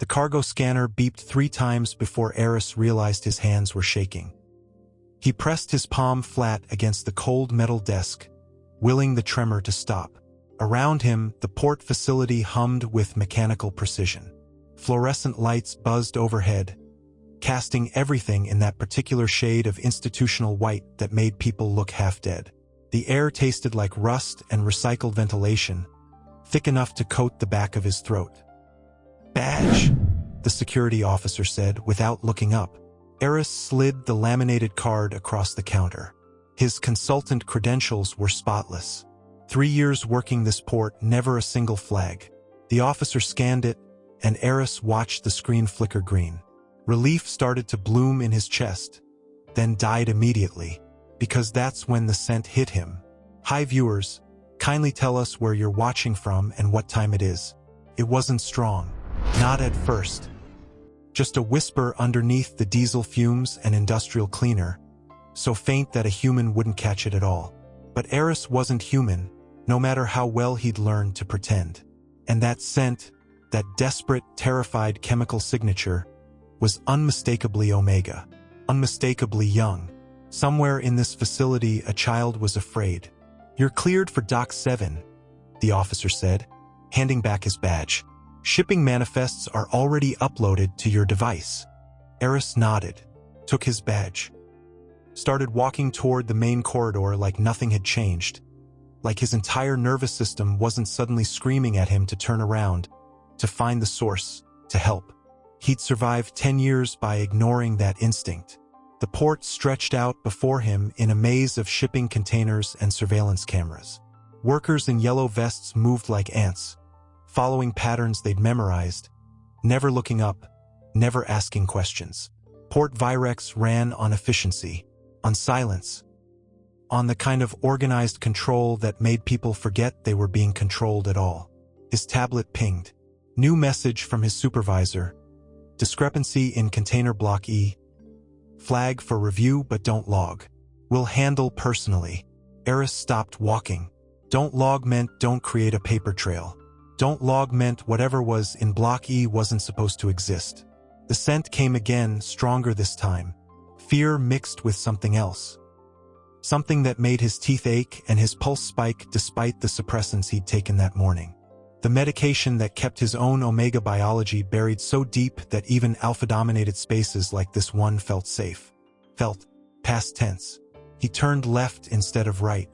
The cargo scanner beeped 3 times before Eris realized his hands were shaking. He pressed his palm flat against the cold metal desk, willing the tremor to stop. Around him, the port facility hummed with mechanical precision. Fluorescent lights buzzed overhead, casting everything in that particular shade of institutional white that made people look half-dead. The air tasted like rust and recycled ventilation, thick enough to coat the back of his throat. "Badge," the security officer said without looking up. Eris slid the laminated card across the counter. His consultant credentials were spotless. 3 years working this port, never a single flag. The officer scanned it, and Eris watched the screen flicker green. Relief started to bloom in his chest, then died immediately, because that's when the scent hit him. "Hi viewers, kindly tell us where you're watching from and what time it is." It wasn't strong. Not at first. Just a whisper underneath the diesel fumes and industrial cleaner, so faint that a human wouldn't catch it at all. But Eris wasn't human, no matter how well he'd learned to pretend. And that scent, that desperate, terrified chemical signature, was unmistakably Omega. Unmistakably young. Somewhere in this facility, a child was afraid. "You're cleared for Dock 7, the officer said, handing back his badge. "Shipping manifests are already uploaded to your device." Eris nodded, took his badge, started walking toward the main corridor like nothing had changed, like his entire nervous system wasn't suddenly screaming at him to turn around, to find the source, to help. He'd survived 10 years by ignoring that instinct. The port stretched out before him in a maze of shipping containers and surveillance cameras. Workers in yellow vests moved like ants, following patterns they'd memorized, never looking up, never asking questions. Port Virex ran on efficiency, on silence, on the kind of organized control that made people forget they were being controlled at all. His tablet pinged. New message from his supervisor. "Discrepancy in container block E. Flag for review but don't log. Will handle personally." Eris stopped walking. Don't log meant don't create a paper trail. Don't log meant whatever was in block E wasn't supposed to exist. The scent came again, stronger this time. Fear mixed with something else. Something that made his teeth ache and his pulse spike despite the suppressants he'd taken that morning. The medication that kept his own Omega biology buried so deep that even alpha-dominated spaces like this one felt safe. Felt. Past tense. He turned left instead of right.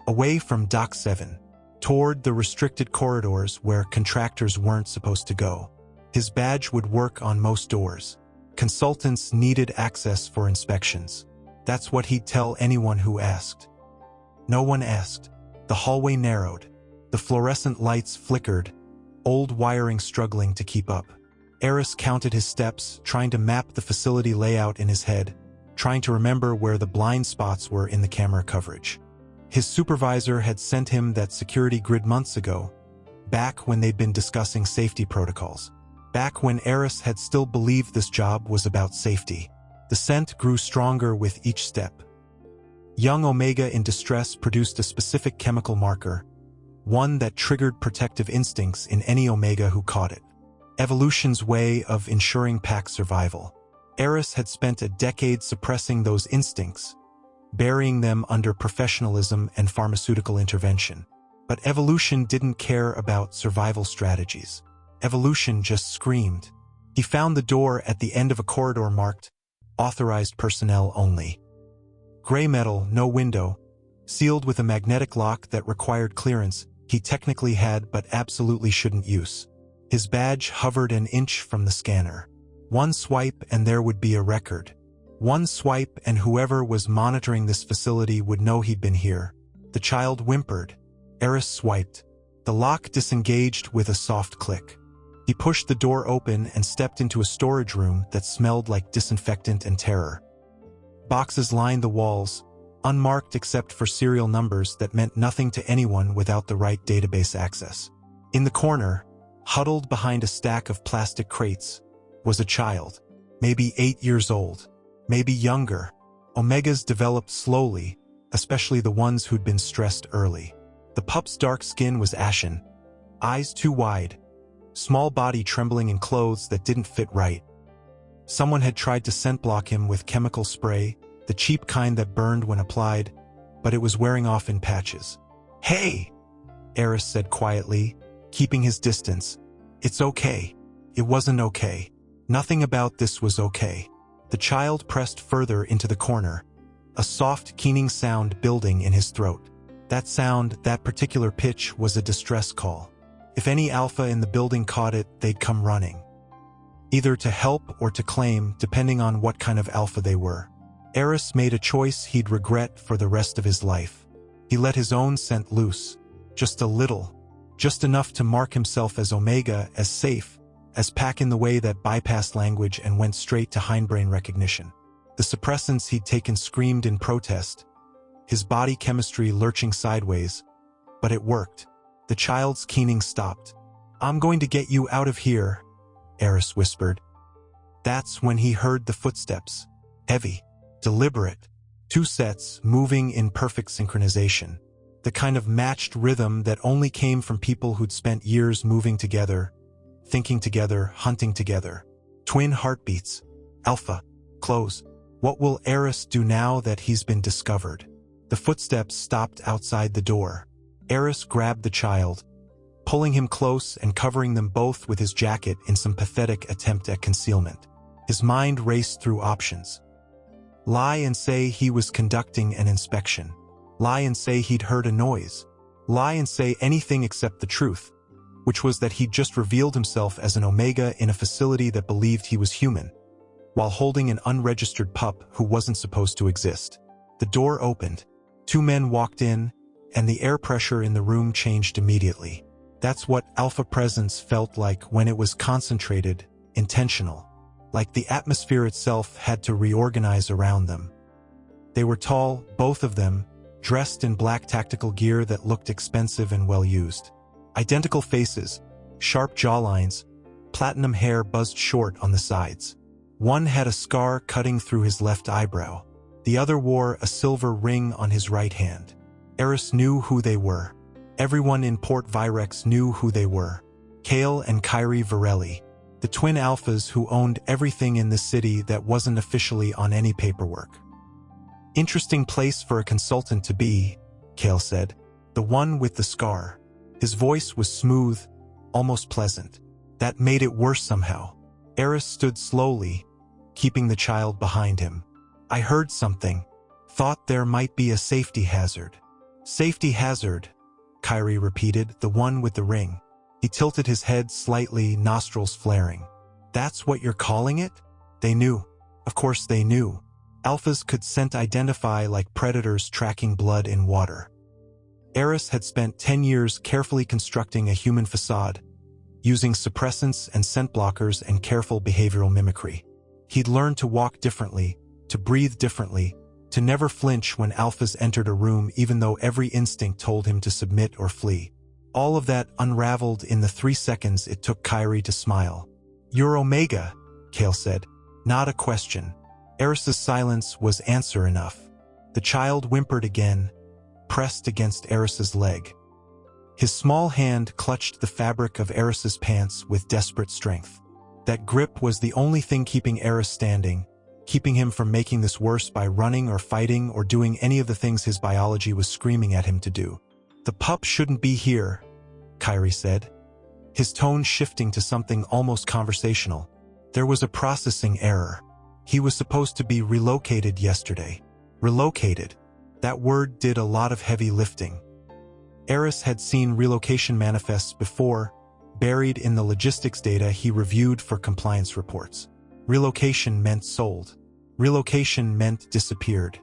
Away from Dock 7. Toward the restricted corridors where contractors weren't supposed to go. His badge would work on most doors. Consultants needed access for inspections. That's what he'd tell anyone who asked. No one asked. The hallway narrowed. The fluorescent lights flickered, old wiring struggling to keep up. Eris counted his steps, trying to map the facility layout in his head, trying to remember where the blind spots were in the camera coverage. His supervisor had sent him that security grid months ago, back when they'd been discussing safety protocols. Back when Eris had still believed this job was about safety. The scent grew stronger with each step. Young Omega in distress produced a specific chemical marker, one that triggered protective instincts in any Omega who caught it. Evolution's way of ensuring pack survival. Eris had spent a decade suppressing those instincts, burying them under professionalism and pharmaceutical intervention. But evolution didn't care about survival strategies. Evolution just screamed. He found the door at the end of a corridor marked, "Authorized personnel only." Gray metal, no window, sealed with a magnetic lock that required clearance he technically had but absolutely shouldn't use. His badge hovered an inch from the scanner. One swipe and there would be a record. One swipe and whoever was monitoring this facility would know he'd been here. The child whimpered. Eris swiped. The lock disengaged with a soft click. He pushed the door open and stepped into a storage room that smelled like disinfectant and terror. Boxes lined the walls, unmarked except for serial numbers that meant nothing to anyone without the right database access. In the corner, huddled behind a stack of plastic crates, was a child, maybe 8 years old, maybe younger. Omegas developed slowly, especially the ones who'd been stressed early. The pup's dark skin was ashen, eyes too wide, small body trembling in clothes that didn't fit right. Someone had tried to scent block him with chemical spray, the cheap kind that burned when applied, but it was wearing off in patches. "Hey," Eris said quietly, keeping his distance. "It's okay." It wasn't okay. Nothing about this was okay. The child pressed further into the corner, a soft, keening sound building in his throat. That sound, that particular pitch, was a distress call. If any alpha in the building caught it, they'd come running. Either to help or to claim, depending on what kind of alpha they were. Eris made a choice he'd regret for the rest of his life. He let his own scent loose. Just a little. Just enough to mark himself as Omega, as safe, as Pack in the way that bypassed language and went straight to hindbrain recognition. The suppressants he'd taken screamed in protest, his body chemistry lurching sideways, but it worked. The child's keening stopped. "I'm going to get you out of here," Eris whispered. That's when he heard the footsteps. Heavy, deliberate, 2 sets moving in perfect synchronization. The kind of matched rhythm that only came from people who'd spent years moving together, thinking together, hunting together. Twin heartbeats. Alpha. Close. What will Eris do now that he's been discovered? The footsteps stopped outside the door. Eris grabbed the child, pulling him close and covering them both with his jacket in some pathetic attempt at concealment. His mind raced through options. Lie and say he was conducting an inspection. Lie and say he'd heard a noise. Lie and say anything except the truth, which was that he'd just revealed himself as an Omega in a facility that believed he was human, while holding an unregistered pup who wasn't supposed to exist. The door opened. 2 men walked in, and the air pressure in the room changed immediately. That's what alpha presence felt like when it was concentrated, intentional. Like the atmosphere itself had to reorganize around them. They were tall, both of them, dressed in black tactical gear that looked expensive and well-used. Identical faces, sharp jawlines, platinum hair buzzed short on the sides. One had a scar cutting through his left eyebrow. The other wore a silver ring on his right hand. Eris knew who they were. Everyone in Port Virex knew who they were. Kael and Kyrie Virelli, the twin alphas who owned everything in the city that wasn't officially on any paperwork. "Interesting place for a consultant to be," Kael said. "The one with the scar." His voice was smooth, almost pleasant. That made it worse somehow. Eris stood slowly, keeping the child behind him. "I heard something. Thought there might be a safety hazard." "Safety hazard," Kyrie repeated, "the one with the ring." He tilted his head slightly, nostrils flaring. "That's what you're calling it?" They knew. Of course they knew. Alphas could scent-identify like predators tracking blood in water. Eris had spent 10 years carefully constructing a human facade, using suppressants and scent blockers and careful behavioral mimicry. He'd learned to walk differently, to breathe differently, to never flinch when alphas entered a room even though every instinct told him to submit or flee. All of that unraveled in the 3 seconds it took Kyrie to smile. "You're Omega," Kael said. Not a question. Eris's silence was answer enough. The child whimpered again, pressed against Eris's leg. His small hand clutched the fabric of Eris's pants with desperate strength. That grip was the only thing keeping Eris standing, keeping him from making this worse by running or fighting or doing any of the things his biology was screaming at him to do. "The pup shouldn't be here," Kyrie said, his tone shifting to something almost conversational. There was a processing error. He was supposed to be relocated yesterday. Relocated. That word did a lot of heavy lifting. Eris had seen relocation manifests before, buried in the logistics data he reviewed for compliance reports. Relocation meant sold. Relocation meant disappeared.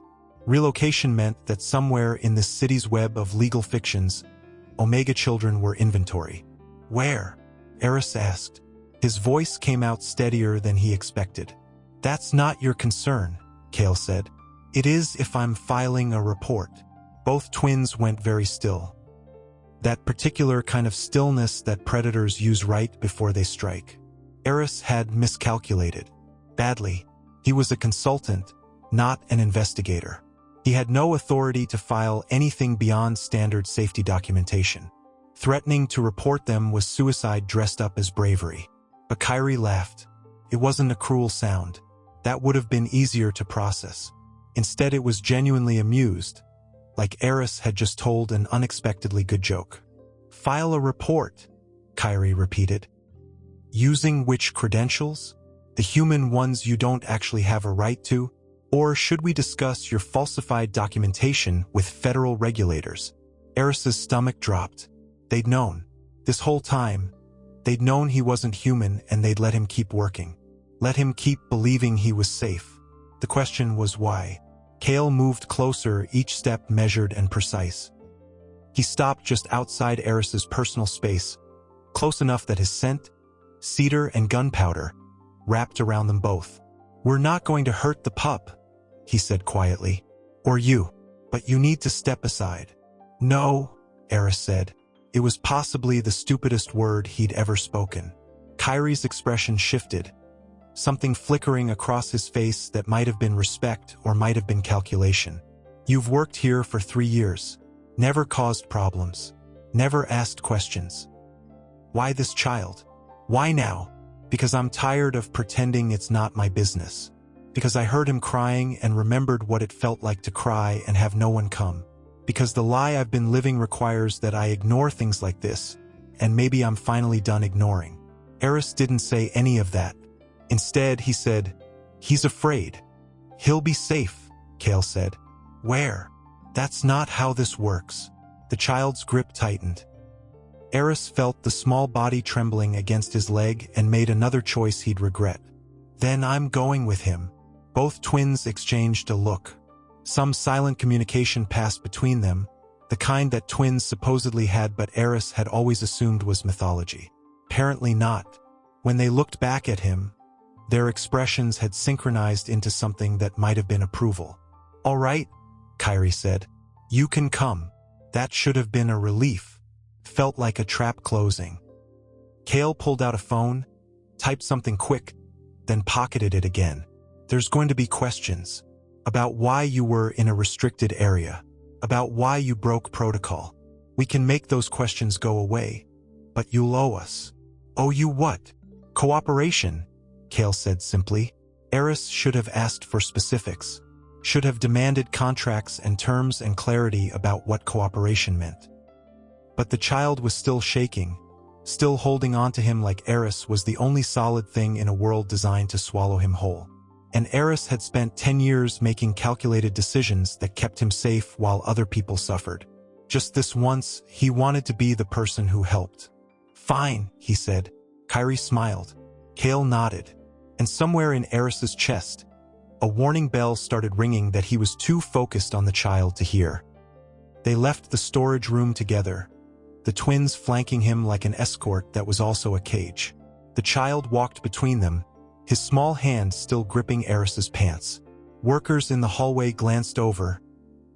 Relocation meant that somewhere in this city's web of legal fictions, Omega children were inventory. "Where?" Eris asked. His voice came out steadier than he expected. "That's not your concern," Kael said. "It is if I'm filing a report." Both twins went very still. That particular kind of stillness that predators use right before they strike. Eris had miscalculated. Badly. He was a consultant, not an investigator. He had no authority to file anything beyond standard safety documentation. Threatening to report them was suicide dressed up as bravery. But Kyrie laughed. It wasn't a cruel sound. That would have been easier to process. Instead, it was genuinely amused, like Eris had just told an unexpectedly good joke. File a report, Kyrie repeated. Using which credentials? The human ones you don't actually have a right to? Or should we discuss your falsified documentation with federal regulators? Eris's stomach dropped. They'd known. This whole time, they'd known he wasn't human and they'd let him keep working. Let him keep believing he was safe. The question was why. Kael moved closer, each step measured and precise. He stopped just outside Eris's personal space, close enough that his scent, cedar and gunpowder, wrapped around them both. We're not going to hurt the pup, he said quietly. Or you. But you need to step aside. No, Eris said. It was possibly the stupidest word he'd ever spoken. Kyrie's expression shifted, something flickering across his face that might have been respect or might have been calculation. You've worked here for 3 years, never caused problems, never asked questions. Why this child? Why now? Because I'm tired of pretending it's not my business. Because I heard him crying and remembered what it felt like to cry and have no one come. Because the lie I've been living requires that I ignore things like this, and maybe I'm finally done ignoring. Eris didn't say any of that. Instead, he said, he's afraid. He'll be safe, Kael said. Where? That's not how this works. The child's grip tightened. Eris felt the small body trembling against his leg and made another choice he'd regret. Then I'm going with him. Both twins exchanged a look. Some silent communication passed between them, the kind that twins supposedly had but Eris had always assumed was mythology. Apparently not. When they looked back at him, their expressions had synchronized into something that might have been approval. All right, Kyrie said. You can come. That should have been a relief. Felt like a trap closing. Kael pulled out a phone, typed something quick, then pocketed it again. There's going to be questions. About why you were in a restricted area. About why you broke protocol. We can make those questions go away. But you'll owe us. Owe you what? Cooperation, Kael said simply. Eris should have asked for specifics. Should have demanded contracts and terms and clarity about what cooperation meant. But the child was still shaking, still holding on to him like Eris was the only solid thing in a world designed to swallow him whole. And Eris had spent 10 years making calculated decisions that kept him safe while other people suffered. Just this once, he wanted to be the person who helped. Fine, he said. Kyrie smiled. Kael nodded. And somewhere in Eris's chest, a warning bell started ringing that he was too focused on the child to hear. They left the storage room together, the twins flanking him like an escort that was also a cage. The child walked between them, his small hand still gripping Eris's pants. Workers in the hallway glanced over,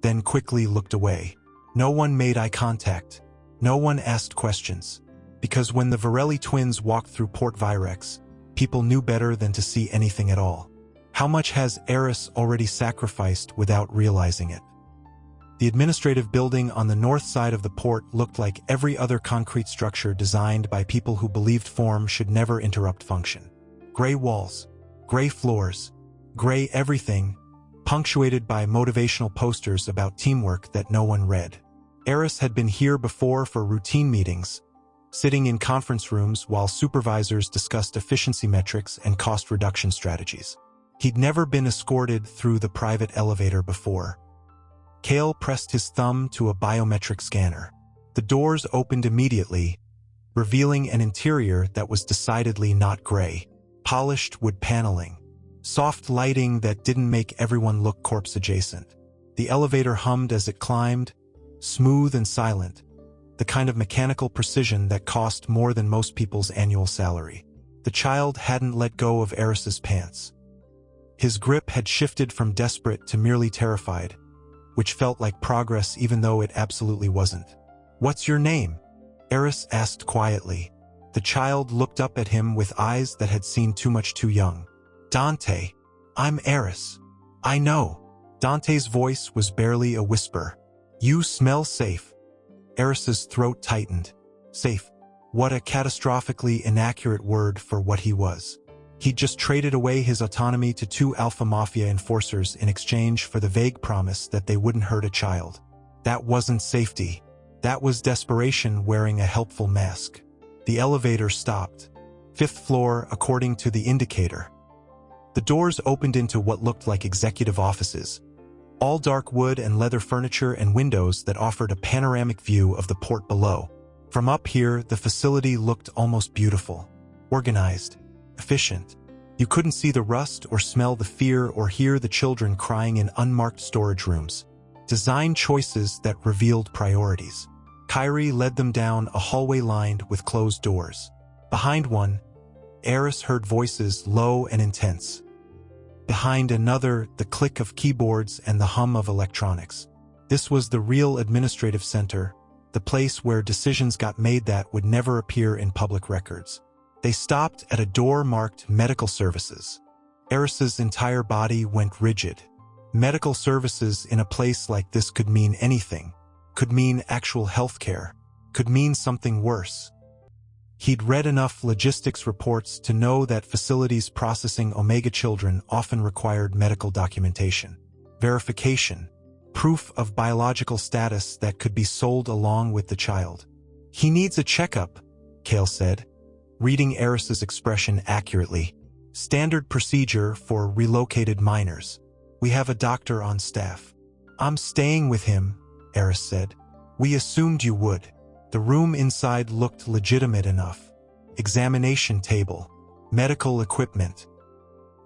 then quickly looked away. No one made eye contact. No one asked questions. Because when the Virelli twins walked through Port Virex, people knew better than to see anything at all. How much has Eris already sacrificed without realizing it? The administrative building on the north side of the port looked like every other concrete structure designed by people who believed form should never interrupt function. Gray walls, gray floors, gray everything, punctuated by motivational posters about teamwork that no one read. Eris had been here before for routine meetings, sitting in conference rooms while supervisors discussed efficiency metrics and cost reduction strategies. He'd never been escorted through the private elevator before. Kael pressed his thumb to a biometric scanner. The doors opened immediately, revealing an interior that was decidedly not gray. Polished wood paneling. Soft lighting that didn't make everyone look corpse-adjacent. The elevator hummed as it climbed, smooth and silent, the kind of mechanical precision that cost more than most people's annual salary. The child hadn't let go of Eris's pants. His grip had shifted from desperate to merely terrified, which felt like progress even though it absolutely wasn't. What's your name? Eris asked quietly. The child looked up at him with eyes that had seen too much too young. Dante. I'm Eris. I know. Dante's voice was barely a whisper. You smell safe. Eris's throat tightened. Safe. What a catastrophically inaccurate word for what he was. He'd just traded away his autonomy to two alpha mafia enforcers in exchange for the vague promise that they wouldn't hurt a child. That wasn't safety. That was desperation wearing a helpful mask. The elevator stopped. 5th floor, according to the indicator. The doors opened into what looked like executive offices. All dark wood and leather furniture and windows that offered a panoramic view of the port below. From up here, the facility looked almost beautiful. Organized. Efficient. You couldn't see the rust or smell the fear or hear the children crying in unmarked storage rooms. Design choices that revealed priorities. Kyrie led them down a hallway lined with closed doors. Behind one, Eris heard voices low and intense. Behind another, the click of keyboards and the hum of electronics. This was the real administrative center, the place where decisions got made that would never appear in public records. They stopped at a door marked Medical Services. Eris's entire body went rigid. Medical services in a place like this could mean anything. Could mean actual healthcare. Could mean something worse. He'd read enough logistics reports to know that facilities processing Omega children often required medical documentation, verification, proof of biological status that could be sold along with the child. He needs a checkup, Kael said, reading Eris's expression accurately. Standard procedure for relocated minors. We have a doctor on staff. I'm staying with him, Eris said. We assumed you would. The room inside looked legitimate enough. Examination table, medical equipment,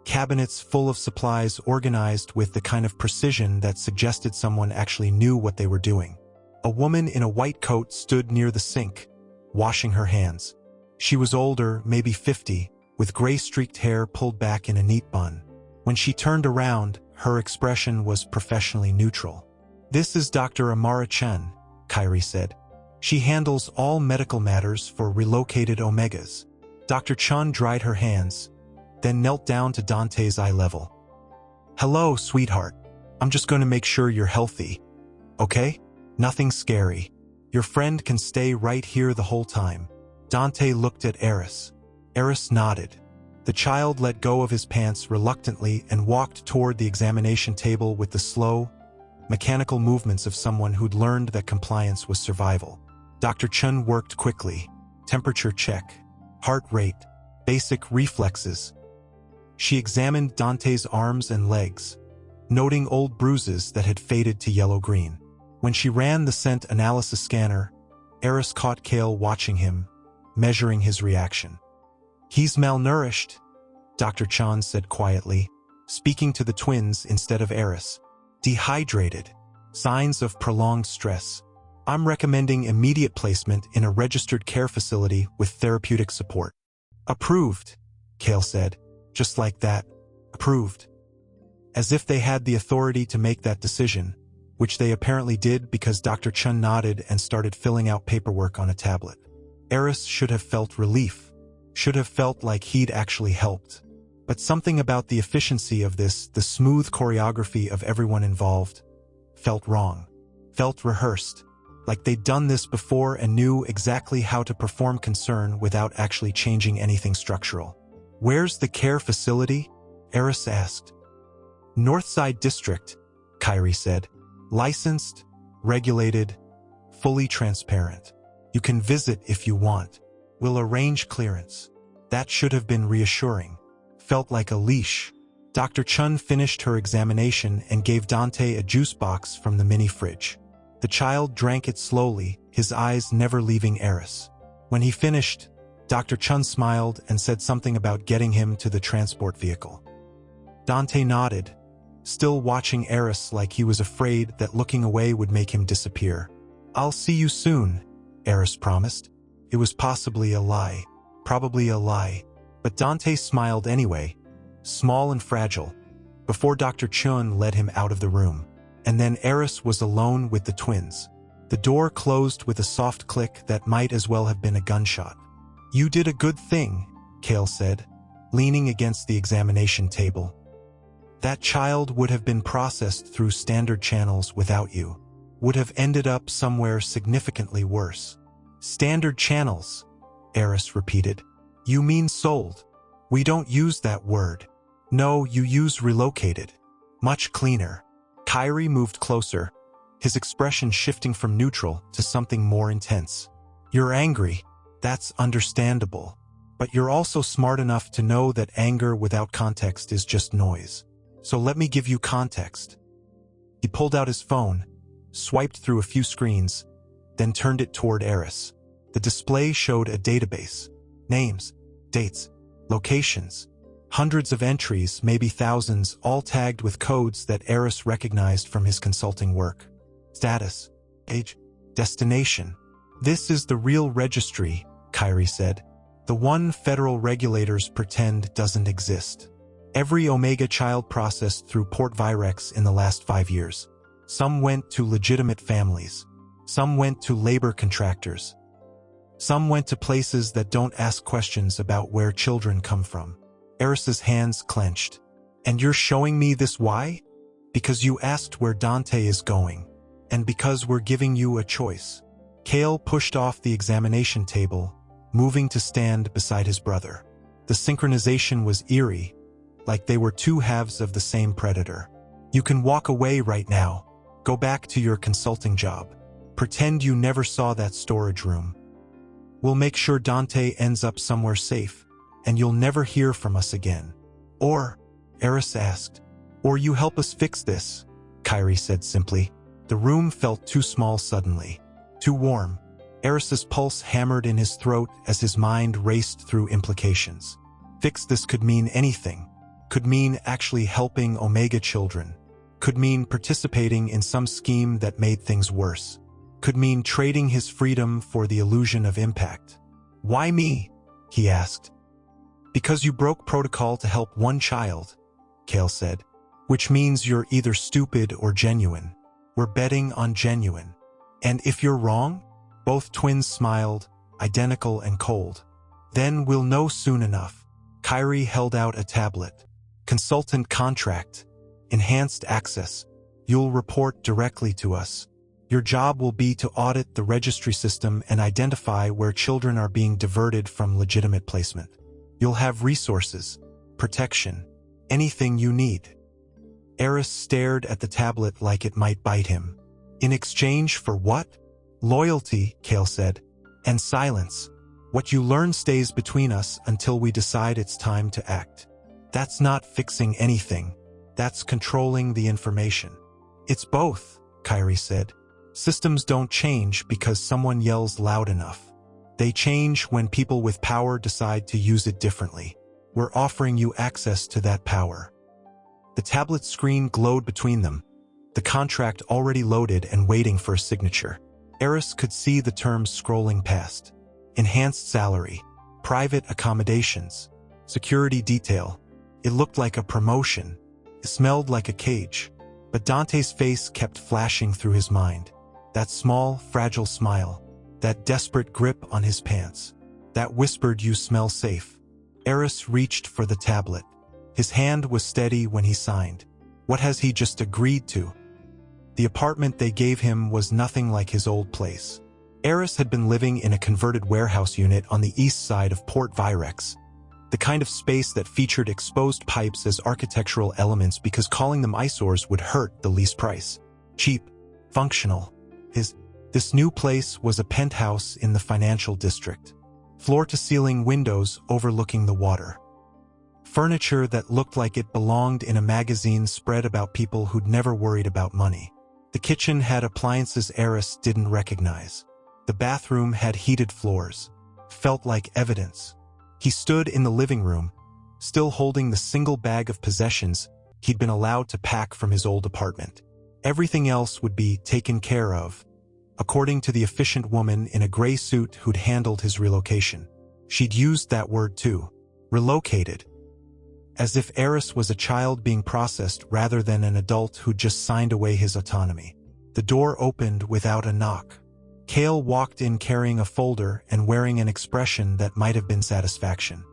cabinets full of supplies organized with the kind of precision that suggested someone actually knew what they were doing. A woman in a white coat stood near the sink, washing her hands. She was older, maybe 50, with gray-streaked hair pulled back in a neat bun. When she turned around, her expression was professionally neutral. This is Dr. Amara Chen, Kyrie said. She handles all medical matters for relocated Omegas. Dr. Chun dried her hands, then knelt down to Dante's eye level. Hello, sweetheart. I'm just going to make sure you're healthy. Okay? Nothing scary. Your friend can stay right here the whole time. Dante looked at Eris. Eris nodded. The child let go of his pants reluctantly and walked toward the examination table with the slow, mechanical movements of someone who'd learned that compliance was survival. Dr. Chun worked quickly. Temperature check, heart rate, basic reflexes. She examined Dante's arms and legs, noting old bruises that had faded to yellow-green. When she ran the scent analysis scanner, Eris caught Kael watching him, measuring his reaction. He's malnourished, Dr. Chun said quietly, speaking to the twins instead of Eris. Dehydrated. Signs of prolonged stress. I'm recommending immediate placement in a registered care facility with therapeutic support. Approved, Kael said. Just like that. Approved. As if they had the authority to make that decision, which they apparently did because Dr. Chun nodded and started filling out paperwork on a tablet. Eris should have felt relief. Should have felt like he'd actually helped. But something about the efficiency of this, the smooth choreography of everyone involved, felt wrong. Felt rehearsed. Like they'd done this before and knew exactly how to perform concern without actually changing anything structural. Where's the care facility? Eris asked. Northside District, Kyrie said. Licensed, regulated, fully transparent. You can visit if you want. We'll arrange clearance. That should have been reassuring. Felt like a leash. Dr. Chun finished her examination and gave Dante a juice box from the mini fridge. The child drank it slowly, his eyes never leaving Eris. When he finished, Dr. Chun smiled and said something about getting him to the transport vehicle. Dante nodded, still watching Eris like he was afraid that looking away would make him disappear. I'll see you soon, Eris promised. It was possibly a lie. Probably a lie. But Dante smiled anyway, small and fragile, before Dr. Chun led him out of the room. And then Eris was alone with the twins. The door closed with a soft click that might as well have been a gunshot. You did a good thing, Kael said, leaning against the examination table. That child would have been processed through standard channels without you. Would have ended up somewhere significantly worse. Standard channels, Eris repeated. You mean sold? We don't use that word. No, you use relocated. Much cleaner. Kyrie moved closer, his expression shifting from neutral to something more intense. You're angry. That's understandable. But you're also smart enough to know that anger without context is just noise. So let me give you context. He pulled out his phone, swiped through a few screens, then turned it toward Eris. The display showed a database. Names, dates, locations. Hundreds of entries, maybe thousands, all tagged with codes that Eris recognized from his consulting work. Status, age, destination. This is the real registry, Kyrie said. The one federal regulators pretend doesn't exist. Every Omega child processed through Port Virex in the last 5 years. Some went to legitimate families. Some went to labor contractors. Some went to places that don't ask questions about where children come from. Eris's hands clenched. And you're showing me this why? Because you asked where Dante is going. And because we're giving you a choice. Kael pushed off the examination table, moving to stand beside his brother. The synchronization was eerie, like they were two halves of the same predator. You can walk away right now. Go back to your consulting job. Pretend you never saw that storage room. We'll make sure Dante ends up somewhere safe, and you'll never hear from us again. Or, Eris asked, or you help us fix this, Kyrie said simply. The room felt too small suddenly, too warm. Eris's pulse hammered in his throat as his mind raced through implications. Fix this could mean anything. Could mean actually helping Omega children. Could mean participating in some scheme that made things worse. Could mean trading his freedom for the illusion of impact. Why me? He asked. Because you broke protocol to help one child, Kael said. Which means you're either stupid or genuine. We're betting on genuine. And if you're wrong? Both twins smiled, identical and cold. Then we'll know soon enough. Kyrie held out a tablet. Consultant contract. Enhanced access. You'll report directly to us. Your job will be to audit the registry system and identify where children are being diverted from legitimate placement. You'll have resources, protection, anything you need. Eris stared at the tablet like it might bite him. In exchange for what? Loyalty, Kael said, and silence. What you learn stays between us until we decide it's time to act. That's not fixing anything. That's controlling the information. It's both, Kyrie said. Systems don't change because someone yells loud enough. They change when people with power decide to use it differently. We're offering you access to that power. The tablet screen glowed between them, the contract already loaded and waiting for a signature. Eris could see the terms scrolling past. Enhanced salary, private accommodations, security detail. It looked like a promotion. It smelled like a cage. But Dante's face kept flashing through his mind. That small, fragile smile. That desperate grip on his pants. That whispered, "You smell safe." Eris reached for the tablet. His hand was steady when he signed. What has he just agreed to? The apartment they gave him was nothing like his old place. Eris had been living in a converted warehouse unit on the east side of Port Virex, the kind of space that featured exposed pipes as architectural elements because calling them eyesores would hurt the lease price. Cheap, functional. This new place was a penthouse in the financial district. Floor-to-ceiling windows overlooking the water. Furniture that looked like it belonged in a magazine spread about people who'd never worried about money. The kitchen had appliances Eris didn't recognize. The bathroom had heated floors. Felt like evidence. He stood in the living room, still holding the single bag of possessions he'd been allowed to pack from his old apartment. Everything else would be taken care of, according to the efficient woman in a gray suit who'd handled his relocation. She'd used that word too. Relocated. As if Eris was a child being processed rather than an adult who'd just signed away his autonomy. The door opened without a knock. Kael walked in carrying a folder and wearing an expression that might have been satisfaction.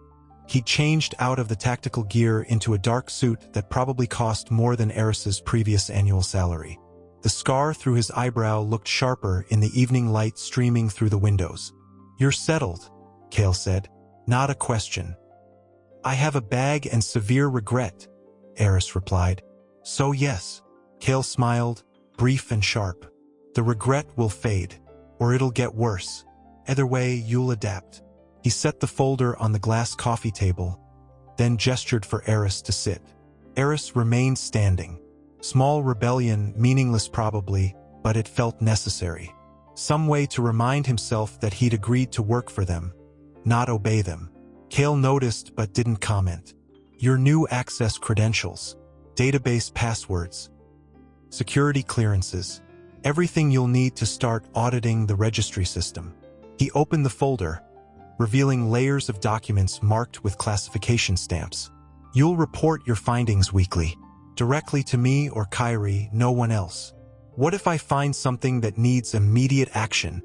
He'd changed out of the tactical gear into a dark suit that probably cost more than Eris's previous annual salary. The scar through his eyebrow looked sharper in the evening light streaming through the windows. You're settled, Kael said. Not a question. I have a bag and severe regret, Eris replied. So yes, Kael smiled, brief and sharp. The regret will fade, or it'll get worse. Either way, you'll adapt. He set the folder on the glass coffee table, then gestured for Eris to sit. Eris remained standing. Small rebellion, meaningless probably, but it felt necessary. Some way to remind himself that he'd agreed to work for them, not obey them. Kael noticed but didn't comment. Your new access credentials, database passwords, security clearances, everything you'll need to start auditing the registry system. He opened the folder, revealing layers of documents marked with classification stamps. You'll report your findings weekly, directly to me or Kyrie, no one else. What if I find something that needs immediate action?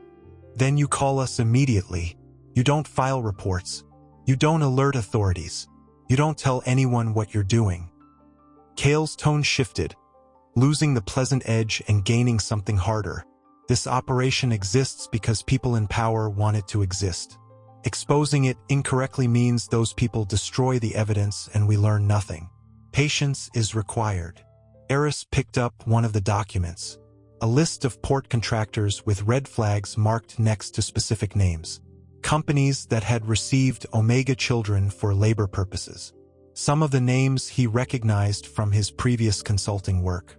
Then you call us immediately. You don't file reports. You don't alert authorities. You don't tell anyone what you're doing. Kael's tone shifted, losing the pleasant edge and gaining something harder. This operation exists because people in power want it to exist. Exposing it incorrectly means those people destroy the evidence and we learn nothing. Patience is required. Eris picked up one of the documents, a list of port contractors with red flags marked next to specific names. Companies that had received Omega children for labor purposes. Some of the names he recognized from his previous consulting work.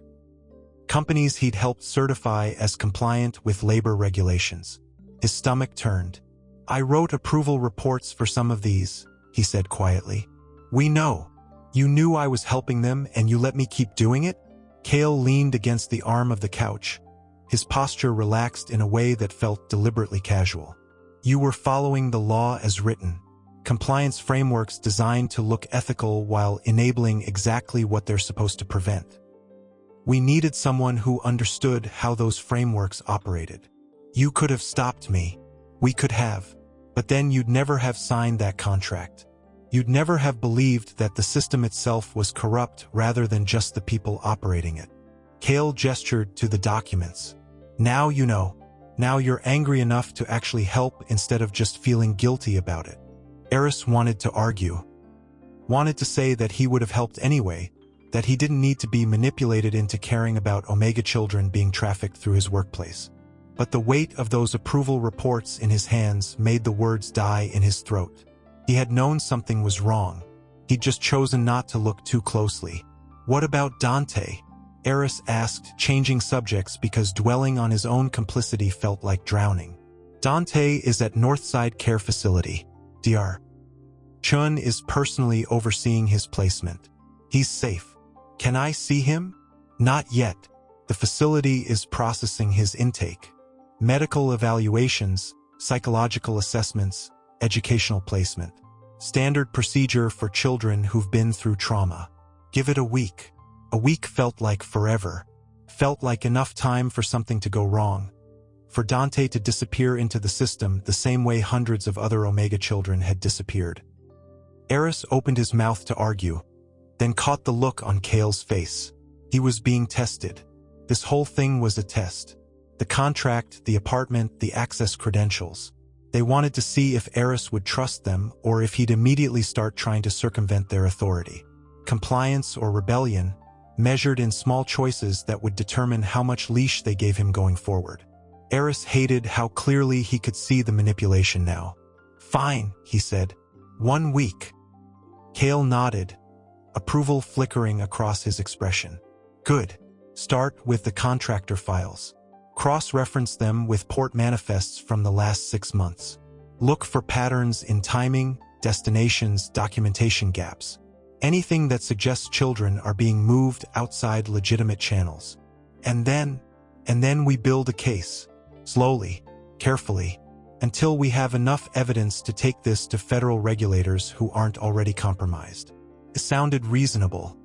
Companies he'd helped certify as compliant with labor regulations. His stomach turned. I wrote approval reports for some of these, he said quietly. We know. You knew I was helping them and you let me keep doing it? Kael leaned against the arm of the couch. His posture relaxed in a way that felt deliberately casual. You were following the law as written. Compliance frameworks designed to look ethical while enabling exactly what they're supposed to prevent. We needed someone who understood how those frameworks operated. You could have stopped me. We could have. But then you'd never have signed that contract. You'd never have believed that the system itself was corrupt rather than just the people operating it. Kael gestured to the documents. Now you know. Now you're angry enough to actually help instead of just feeling guilty about it. Eris wanted to argue. Wanted to say that he would have helped anyway, that he didn't need to be manipulated into caring about Omega children being trafficked through his workplace. But the weight of those approval reports in his hands made the words die in his throat. He had known something was wrong. He'd just chosen not to look too closely. What about Dante? Eris asked, changing subjects because dwelling on his own complicity felt like drowning. Dante is at Northside Care Facility, Dr. Chun is personally overseeing his placement. He's safe. Can I see him? Not yet. The facility is processing his intake. Medical evaluations, psychological assessments, educational placement. Standard procedure for children who've been through trauma. Give it a week. A week felt like forever. Felt like enough time for something to go wrong. For Dante to disappear into the system the same way hundreds of other Omega children had disappeared. Eris opened his mouth to argue, then caught the look on Kael's face. He was being tested. This whole thing was a test. The contract, the apartment, the access credentials. They wanted to see if Eris would trust them or if he'd immediately start trying to circumvent their authority. Compliance or rebellion, measured in small choices that would determine how much leash they gave him going forward. Eris hated how clearly he could see the manipulation now. Fine, he said. 1 week. Kael nodded, approval flickering across his expression. Good. Start with the contractor files. Cross-reference them with port manifests from the last 6 months. Look for patterns in timing, destinations, documentation gaps. Anything that suggests children are being moved outside legitimate channels. And then we build a case. Slowly, carefully, until we have enough evidence to take this to federal regulators who aren't already compromised. It sounded reasonable.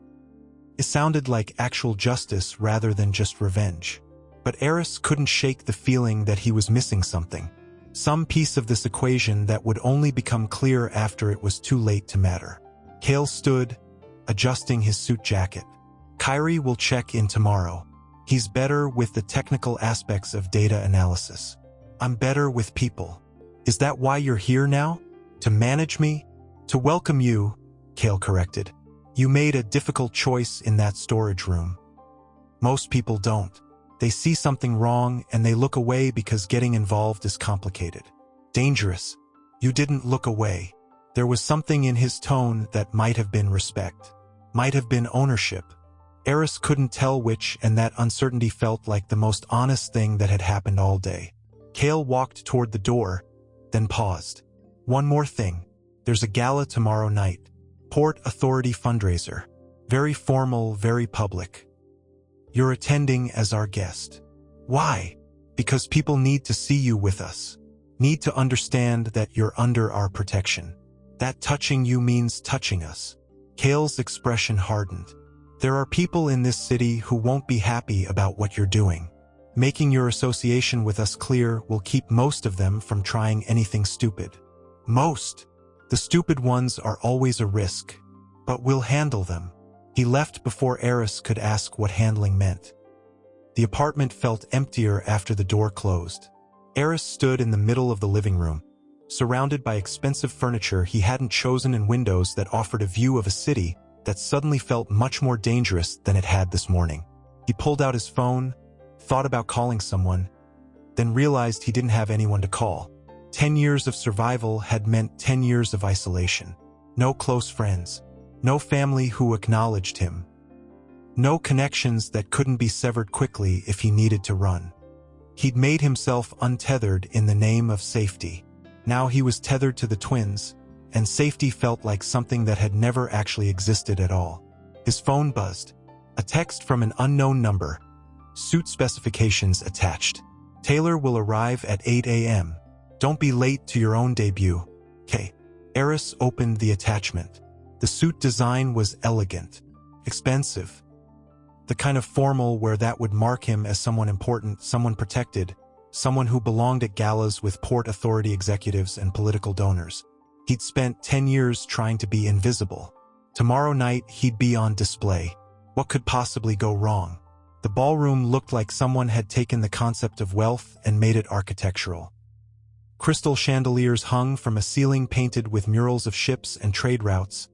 It sounded like actual justice rather than just revenge. But Eris couldn't shake the feeling that he was missing something. Some piece of this equation that would only become clear after it was too late to matter. Kael stood, adjusting his suit jacket. Kyrie will check in tomorrow. He's better with the technical aspects of data analysis. I'm better with people. Is that why you're here now? To manage me? To welcome you, Kael corrected. You made a difficult choice in that storage room. Most people don't. They see something wrong and they look away because getting involved is complicated. Dangerous. You didn't look away. There was something in his tone that might have been respect. Might have been ownership. Eris couldn't tell which, and that uncertainty felt like the most honest thing that had happened all day. Kael walked toward the door, then paused. One more thing. There's a gala tomorrow night. Port Authority fundraiser. Very formal, very public. You're attending as our guest. Why? Because people need to see you with us. Need to understand that you're under our protection. That touching you means touching us. Kael's expression hardened. There are people in this city who won't be happy about what you're doing. Making your association with us clear will keep most of them from trying anything stupid. Most. The stupid ones are always a risk. But we'll handle them. He left before Eris could ask what handling meant. The apartment felt emptier after the door closed. Eris stood in the middle of the living room, surrounded by expensive furniture he hadn't chosen and windows that offered a view of a city that suddenly felt much more dangerous than it had this morning. He pulled out his phone, thought about calling someone, then realized he didn't have anyone to call. 10 years of survival had meant 10 years of isolation. No close friends. No family who acknowledged him. No connections that couldn't be severed quickly if he needed to run. He'd made himself untethered in the name of safety. Now he was tethered to the twins, and safety felt like something that had never actually existed at all. His phone buzzed. A text from an unknown number. Suit specifications attached. Taylor will arrive at 8 a.m. Don't be late to your own debut. K. Eris opened the attachment. The suit design was elegant. Expensive. The kind of formal where that would mark him as someone important, someone protected, someone who belonged at galas with Port Authority executives and political donors. He'd spent 10 years trying to be invisible. Tomorrow night, he'd be on display. What could possibly go wrong? The ballroom looked like someone had taken the concept of wealth and made it architectural. Crystal chandeliers hung from a ceiling painted with murals of ships and trade routes,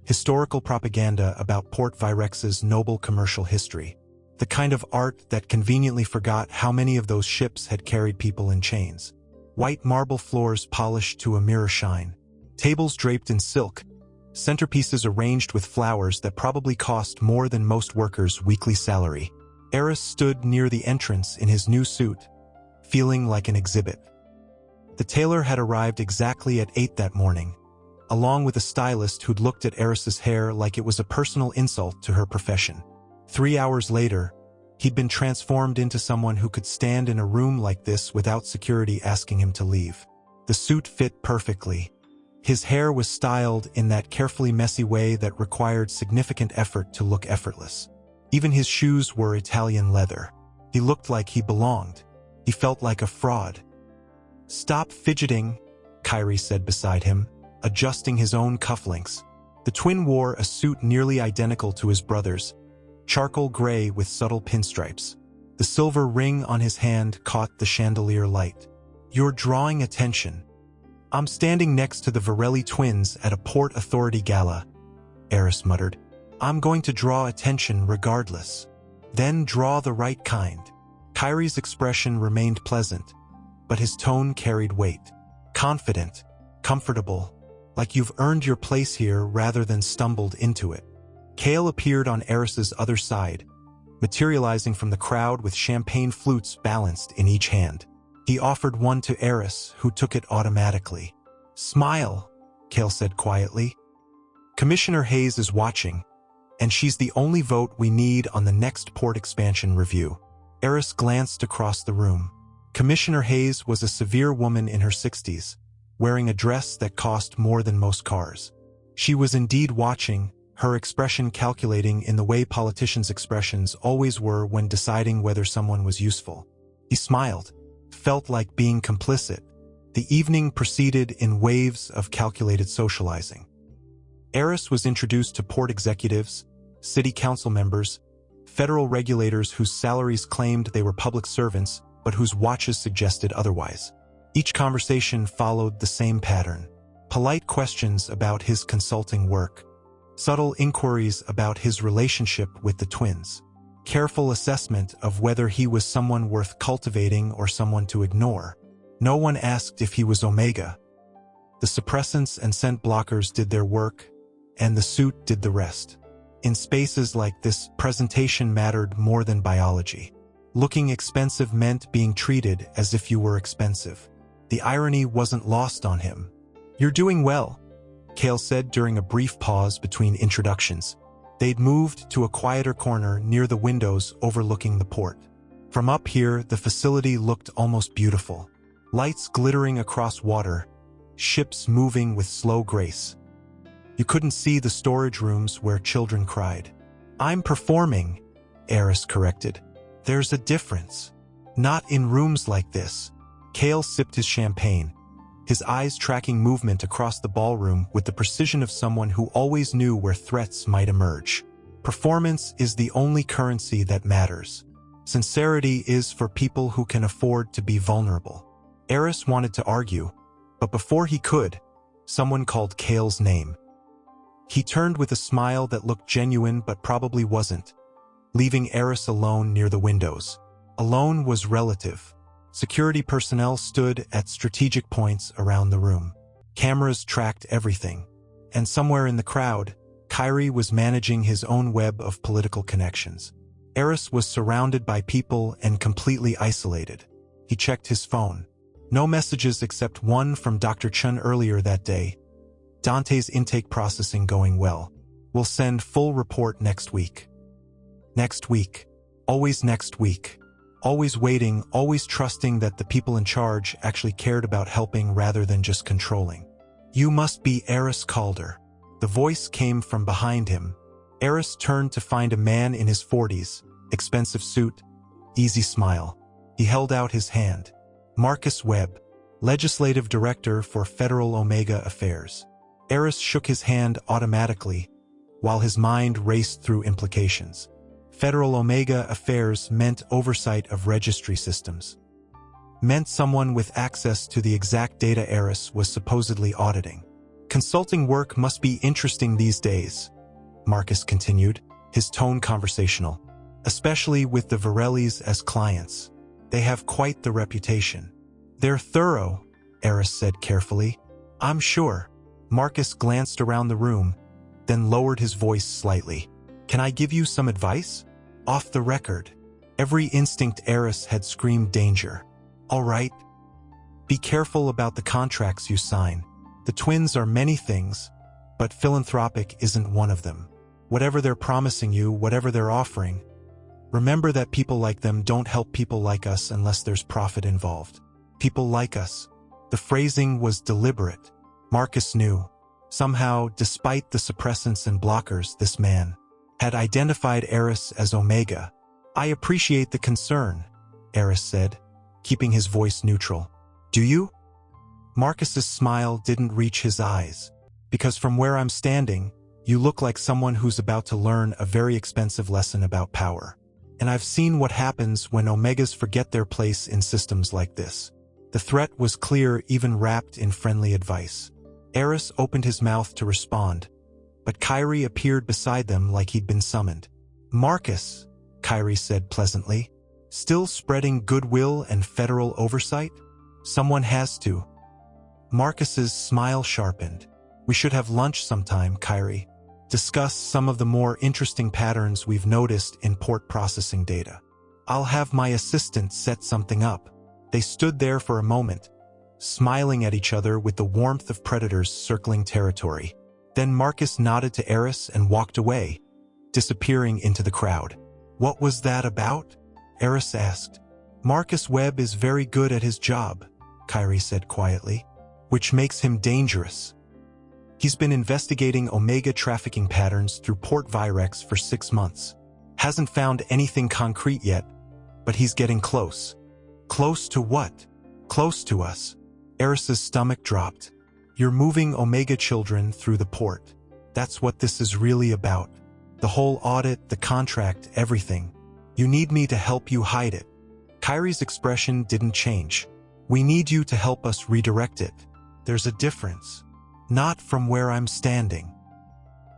historical propaganda about Port Virex's noble commercial history, the kind of art that conveniently forgot how many of those ships had carried people in chains. White marble floors polished to a mirror shine, tables draped in silk, centerpieces arranged with flowers that probably cost more than most workers' weekly salary. Eris stood near the entrance in his new suit, feeling like an exhibit. The tailor had arrived exactly at 8 that morning, along with a stylist who'd looked at Eris's hair like it was a personal insult to her profession. 3 hours later, he'd been transformed into someone who could stand in a room like this without security asking him to leave. The suit fit perfectly. His hair was styled in that carefully messy way that required significant effort to look effortless. Even his shoes were Italian leather. He looked like he belonged. He felt like a fraud. "Stop fidgeting," Kyrie said beside him, adjusting his own cufflinks. The twin wore a suit nearly identical to his brother's, charcoal gray with subtle pinstripes. The silver ring on his hand caught the chandelier light. "You're drawing attention." "I'm standing next to the Virelli twins at a Port Authority gala," Eris muttered. "I'm going to draw attention regardless. Then draw the right kind." Kyrie's expression remained pleasant, but his tone carried weight. Confident, comfortable, like you've earned your place here rather than stumbled into it. Kael appeared on Eris's other side, materializing from the crowd with champagne flutes balanced in each hand. He offered one to Eris, who took it automatically. "Smile," Kael said quietly. "Commissioner Hayes is watching, and she's the only vote we need on the next port expansion review." Eris glanced across the room. Commissioner Hayes was a severe woman in her 60s, wearing a dress that cost more than most cars. She was indeed watching, her expression calculating in the way politicians' expressions always were when deciding whether someone was useful. He smiled, felt like being complicit. The evening proceeded in waves of calculated socializing. Eris was introduced to port executives, city council members, federal regulators whose salaries claimed they were public servants, but whose watches suggested otherwise. Each conversation followed the same pattern. Polite questions about his consulting work, subtle inquiries about his relationship with the twins, careful assessment of whether he was someone worth cultivating or someone to ignore. No one asked if he was Omega. The suppressants and scent blockers did their work, and the suit did the rest. In spaces like this, presentation mattered more than biology. Looking expensive meant being treated as if you were expensive. The irony wasn't lost on him. "You're doing well," Kael said during a brief pause between introductions. They'd moved to a quieter corner near the windows overlooking the port. From up here, the facility looked almost beautiful. Lights glittering across water, ships moving with slow grace. You couldn't see the storage rooms where children cried. "I'm performing," Eris corrected. "There's a difference. Not in rooms like this." Kael sipped his champagne, his eyes tracking movement across the ballroom with the precision of someone who always knew where threats might emerge. Performance is the only currency that matters. Sincerity is for people who can afford to be vulnerable. Eris wanted to argue, but before he could, someone called Kael's name. He turned with a smile that looked genuine but probably wasn't, leaving Eris alone near the windows. Alone was relative. Security personnel stood at strategic points around the room. Cameras tracked everything. And somewhere in the crowd, Kyrie was managing his own web of political connections. Eris was surrounded by people and completely isolated. He checked his phone. No messages except one from Dr. Chun earlier that day. "Dante's intake processing going well. We'll send full report next week." Next week. Always next week. Always waiting, always trusting that the people in charge actually cared about helping rather than just controlling. "You must be Eris Calder." The voice came from behind him. Eris turned to find a man in his 40s, expensive suit, easy smile. He held out his hand. "Marcus Webb, Legislative Director for Federal Omega Affairs." Eris shook his hand automatically, while his mind raced through implications. Federal Omega Affairs meant oversight of registry systems. Meant someone with access to the exact data Eris was supposedly auditing. "Consulting work must be interesting these days," Marcus continued, his tone conversational. "Especially with the Virellis as clients. They have quite the reputation." "They're thorough," Eris said carefully. "I'm sure." Marcus glanced around the room, then lowered his voice slightly. "Can I give you some advice? Off the record." Every instinct Eris had screamed danger. "All right. Be careful about the contracts you sign. The twins are many things, but philanthropic isn't one of them. Whatever they're promising you, whatever they're offering, remember that people like them don't help people like us unless there's profit involved. People like us." The phrasing was deliberate. Marcus knew. Somehow, despite the suppressants and blockers, this man had identified Eris as Omega. "I appreciate the concern," Eris said, keeping his voice neutral. "Do you?" Marcus's smile didn't reach his eyes. "Because from where I'm standing, you look like someone who's about to learn a very expensive lesson about power. And I've seen what happens when Omegas forget their place in systems like this." The threat was clear, even wrapped in friendly advice. Eris opened his mouth to respond, but Kyrie appeared beside them like he'd been summoned. "Marcus," Kyrie said pleasantly, "still spreading goodwill and federal oversight? Someone has to." Marcus's smile sharpened. "We should have lunch sometime, Kyrie. Discuss some of the more interesting patterns we've noticed in port processing data. I'll have my assistant set something up." They stood there for a moment, smiling at each other with the warmth of predators circling territory. Then Marcus nodded to Eris and walked away, disappearing into the crowd. "What was that about?" Eris asked. "Marcus Webb is very good at his job," Kyrie said quietly, "which makes him dangerous. He's been investigating Omega trafficking patterns through Port Virex for 6 months. Hasn't found anything concrete yet, but he's getting close." "Close to what?" "Close to us." Eris's stomach dropped. "You're moving Omega children through the port. That's what this is really about. The whole audit, the contract, everything. You need me to help you hide it." Kyrie's expression didn't change. We need you to help us redirect it. There's a difference. Not from where I'm standing.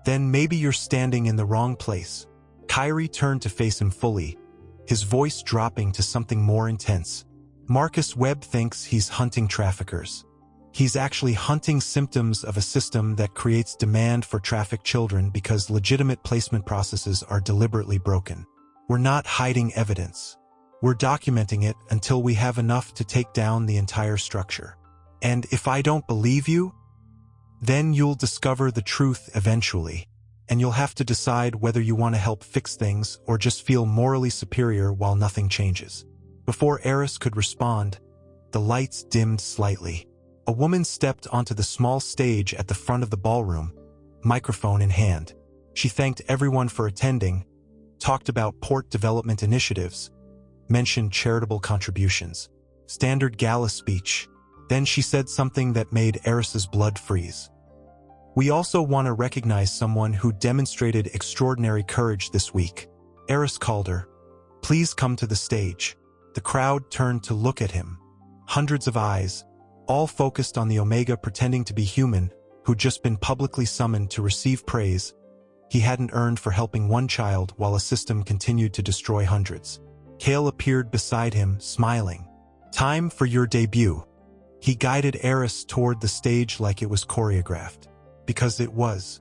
Then maybe you're standing in the wrong place. Kyrie turned to face him fully, his voice dropping to something more intense. Marcus Webb thinks he's hunting traffickers. He's actually hunting symptoms of a system that creates demand for trafficked children because legitimate placement processes are deliberately broken. We're not hiding evidence. We're documenting it until we have enough to take down the entire structure. And if I don't believe you, then you'll discover the truth eventually, and you'll have to decide whether you want to help fix things or just feel morally superior while nothing changes. Before Eris could respond, the lights dimmed slightly. A woman stepped onto the small stage at the front of the ballroom, microphone in hand. She thanked everyone for attending, talked about port development initiatives, mentioned charitable contributions. Standard gala speech. Then she said something that made Eris's blood freeze. We also want to recognize someone who demonstrated extraordinary courage this week. Eris Calder, please come to the stage. The crowd turned to look at him. Hundreds of eyes, all focused on the Omega pretending to be human, who'd just been publicly summoned to receive praise he hadn't earned for helping one child while a system continued to destroy hundreds. Kael appeared beside him, smiling. Time for your debut. He guided Eris toward the stage like it was choreographed. Because it was.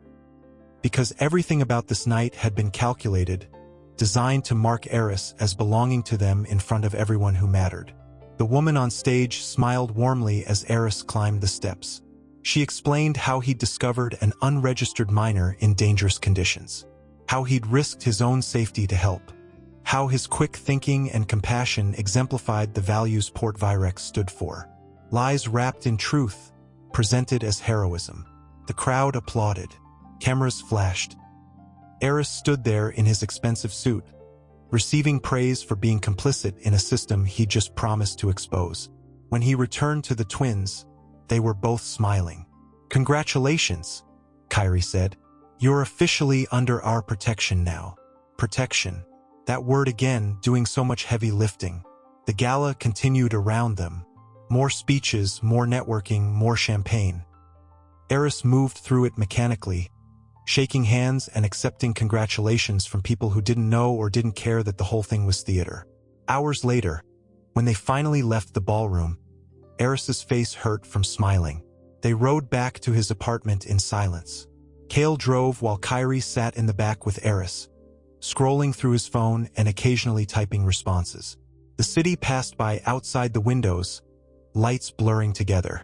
Because everything about this night had been calculated, designed to mark Eris as belonging to them in front of everyone who mattered. The woman on stage smiled warmly as Eris climbed the steps. She explained how he'd discovered an unregistered minor in dangerous conditions. How he'd risked his own safety to help. How his quick thinking and compassion exemplified the values Port Virex stood for. Lies wrapped in truth, presented as heroism. The crowd applauded. Cameras flashed. Eris stood there in his expensive suit, receiving praise for being complicit in a system he just promised to expose. When he returned to the twins, they were both smiling. Congratulations, Kyrie said. You're officially under our protection now. Protection. That word again, doing so much heavy lifting. The gala continued around them. More speeches, more networking, more champagne. Eris moved through it mechanically, shaking hands and accepting congratulations from people who didn't know or didn't care that the whole thing was theater. Hours later, when they finally left the ballroom, Eris's face hurt from smiling. They rode back to his apartment in silence. Kael drove while Kyrie sat in the back with Eris, scrolling through his phone and occasionally typing responses. The city passed by outside the windows, lights blurring together.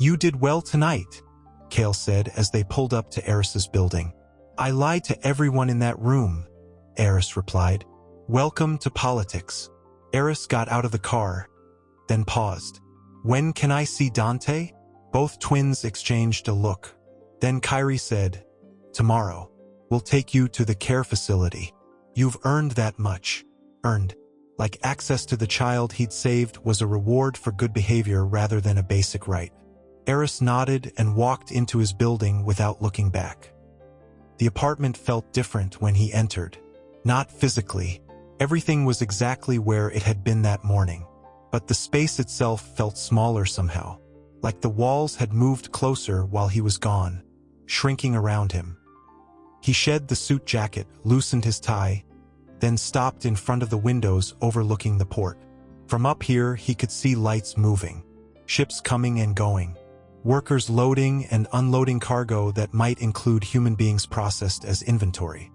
You did well tonight, Kael said as they pulled up to Eris's building. I lied to everyone in that room, Eris replied. Welcome to politics. Eris got out of the car, then paused. When can I see Dante? Both twins exchanged a look. Then Kyrie said, tomorrow. We'll take you to the care facility. You've earned that much. Earned. Like access to the child he'd saved was a reward for good behavior rather than a basic right. Eris nodded and walked into his building without looking back. The apartment felt different when he entered. Not physically. Everything was exactly where it had been that morning. But the space itself felt smaller somehow. Like the walls had moved closer while he was gone, shrinking around him. He shed the suit jacket, loosened his tie, then stopped in front of the windows overlooking the port. From up here, he could see lights moving, ships coming and going, workers loading and unloading cargo that might include human beings processed as inventory.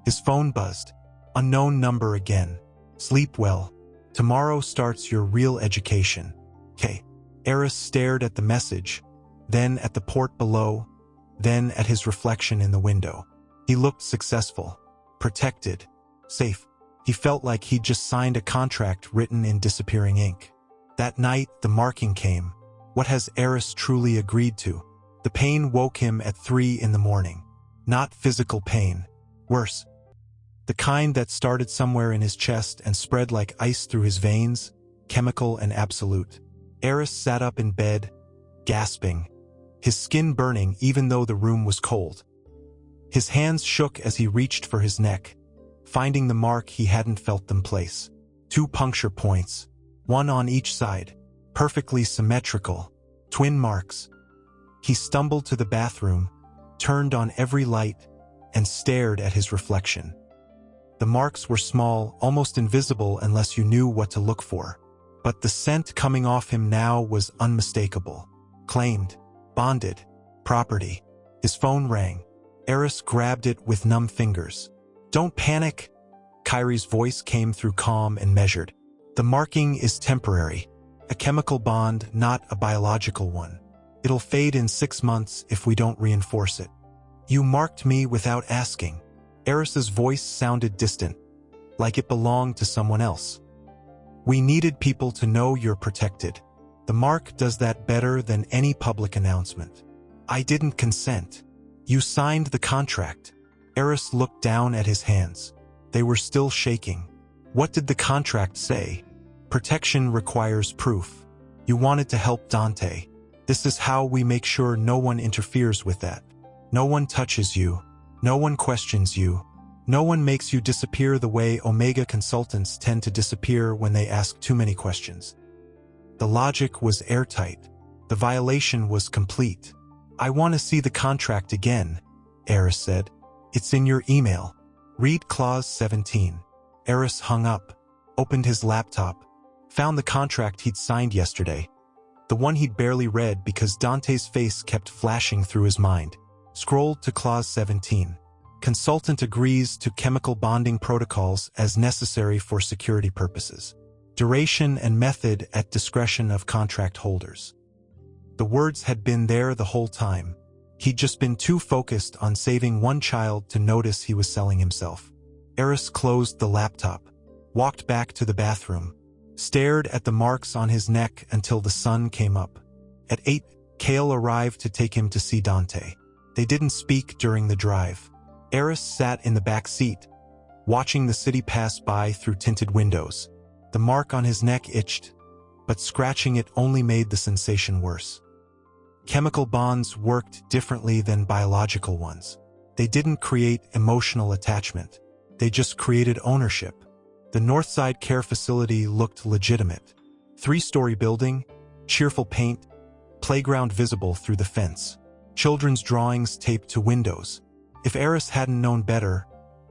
His phone buzzed. Unknown number again. Sleep well. Tomorrow starts your real education. K. Eris stared at the message, then at the port below, then at his reflection in the window. He looked successful, protected, safe. He felt like he'd just signed a contract written in disappearing ink. That night, the marking came. What has Eris truly agreed to? The pain woke him at 3 in the morning. Not physical pain. Worse. The kind that started somewhere in his chest and spread like ice through his veins, chemical and absolute. Eris sat up in bed, gasping, his skin burning even though the room was cold. His hands shook as he reached for his neck, finding the mark he hadn't felt them place. 2 puncture points, one on each side. perfectly symmetrical, twin marks. He stumbled to the bathroom, turned on every light, and stared at his reflection. The marks were small, almost invisible unless you knew what to look for. But the scent coming off him now was unmistakable. Claimed, bonded, property. His phone rang. Eris grabbed it with numb fingers. "Don't panic." Kyrie's voice came through calm and measured. "The marking is temporary. A chemical bond, not a biological one. It'll fade in 6 months if we don't reinforce it." "You marked me without asking." Eris's voice sounded distant, like it belonged to someone else. "We needed people to know you're protected. The mark does that better than any public announcement." "I didn't consent." "You signed the contract." Eris looked down at his hands. They were still shaking. "What did the contract say?" "Protection requires proof. You wanted to help Dante. This is how we make sure no one interferes with that. No one touches you. No one questions you. No one makes you disappear the way Omega consultants tend to disappear when they ask too many questions." The logic was airtight. The violation was complete. "I want to see the contract again," Eris said. "It's in your email. Read clause 17. Eris hung up, opened his laptop, found the contract he'd signed yesterday. The one he'd barely read because Dante's face kept flashing through his mind. Scrolled to clause 17. Consultant agrees to chemical bonding protocols as necessary for security purposes. Duration and method at discretion of contract holders. The words had been there the whole time. He'd just been too focused on saving one child to notice he was selling himself. Eris closed the laptop, walked back to the bathroom, stared at the marks on his neck until the sun came up. At 8, Kael arrived to take him to see Dante. They didn't speak during the drive. Eris sat in the back seat, watching the city pass by through tinted windows. The mark on his neck itched, but scratching it only made the sensation worse. Chemical bonds worked differently than biological ones. They didn't create emotional attachment. They just created ownership. The Northside Care Facility looked legitimate. 3-story building, cheerful paint, playground visible through the fence. Children's drawings taped to windows. If Eris hadn't known better,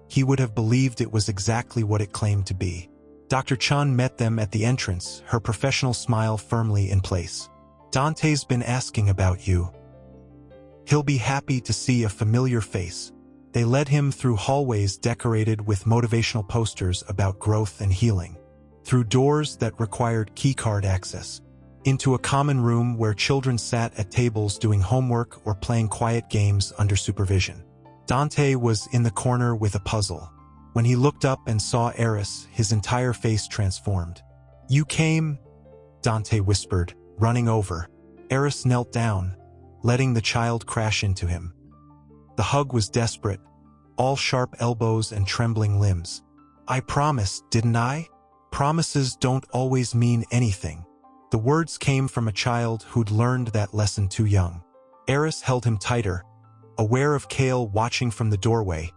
he would have believed it was exactly what it claimed to be. Dr. Chun met them at the entrance, her professional smile firmly in place. "Dante's been asking about you. He'll be happy to see a familiar face." They led him through hallways decorated with motivational posters about growth and healing, through doors that required keycard access, into a common room where children sat at tables doing homework or playing quiet games under supervision. Dante was in the corner with a puzzle. When he looked up and saw Eris, his entire face transformed. "You came?" Dante whispered, running over. Eris knelt down, letting the child crash into him. The hug was desperate, all sharp elbows and trembling limbs. "I promised, didn't I?" Promises don't always mean anything. The words came from a child who'd learned that lesson too young. Eris held him tighter, aware of Kael watching from the doorway,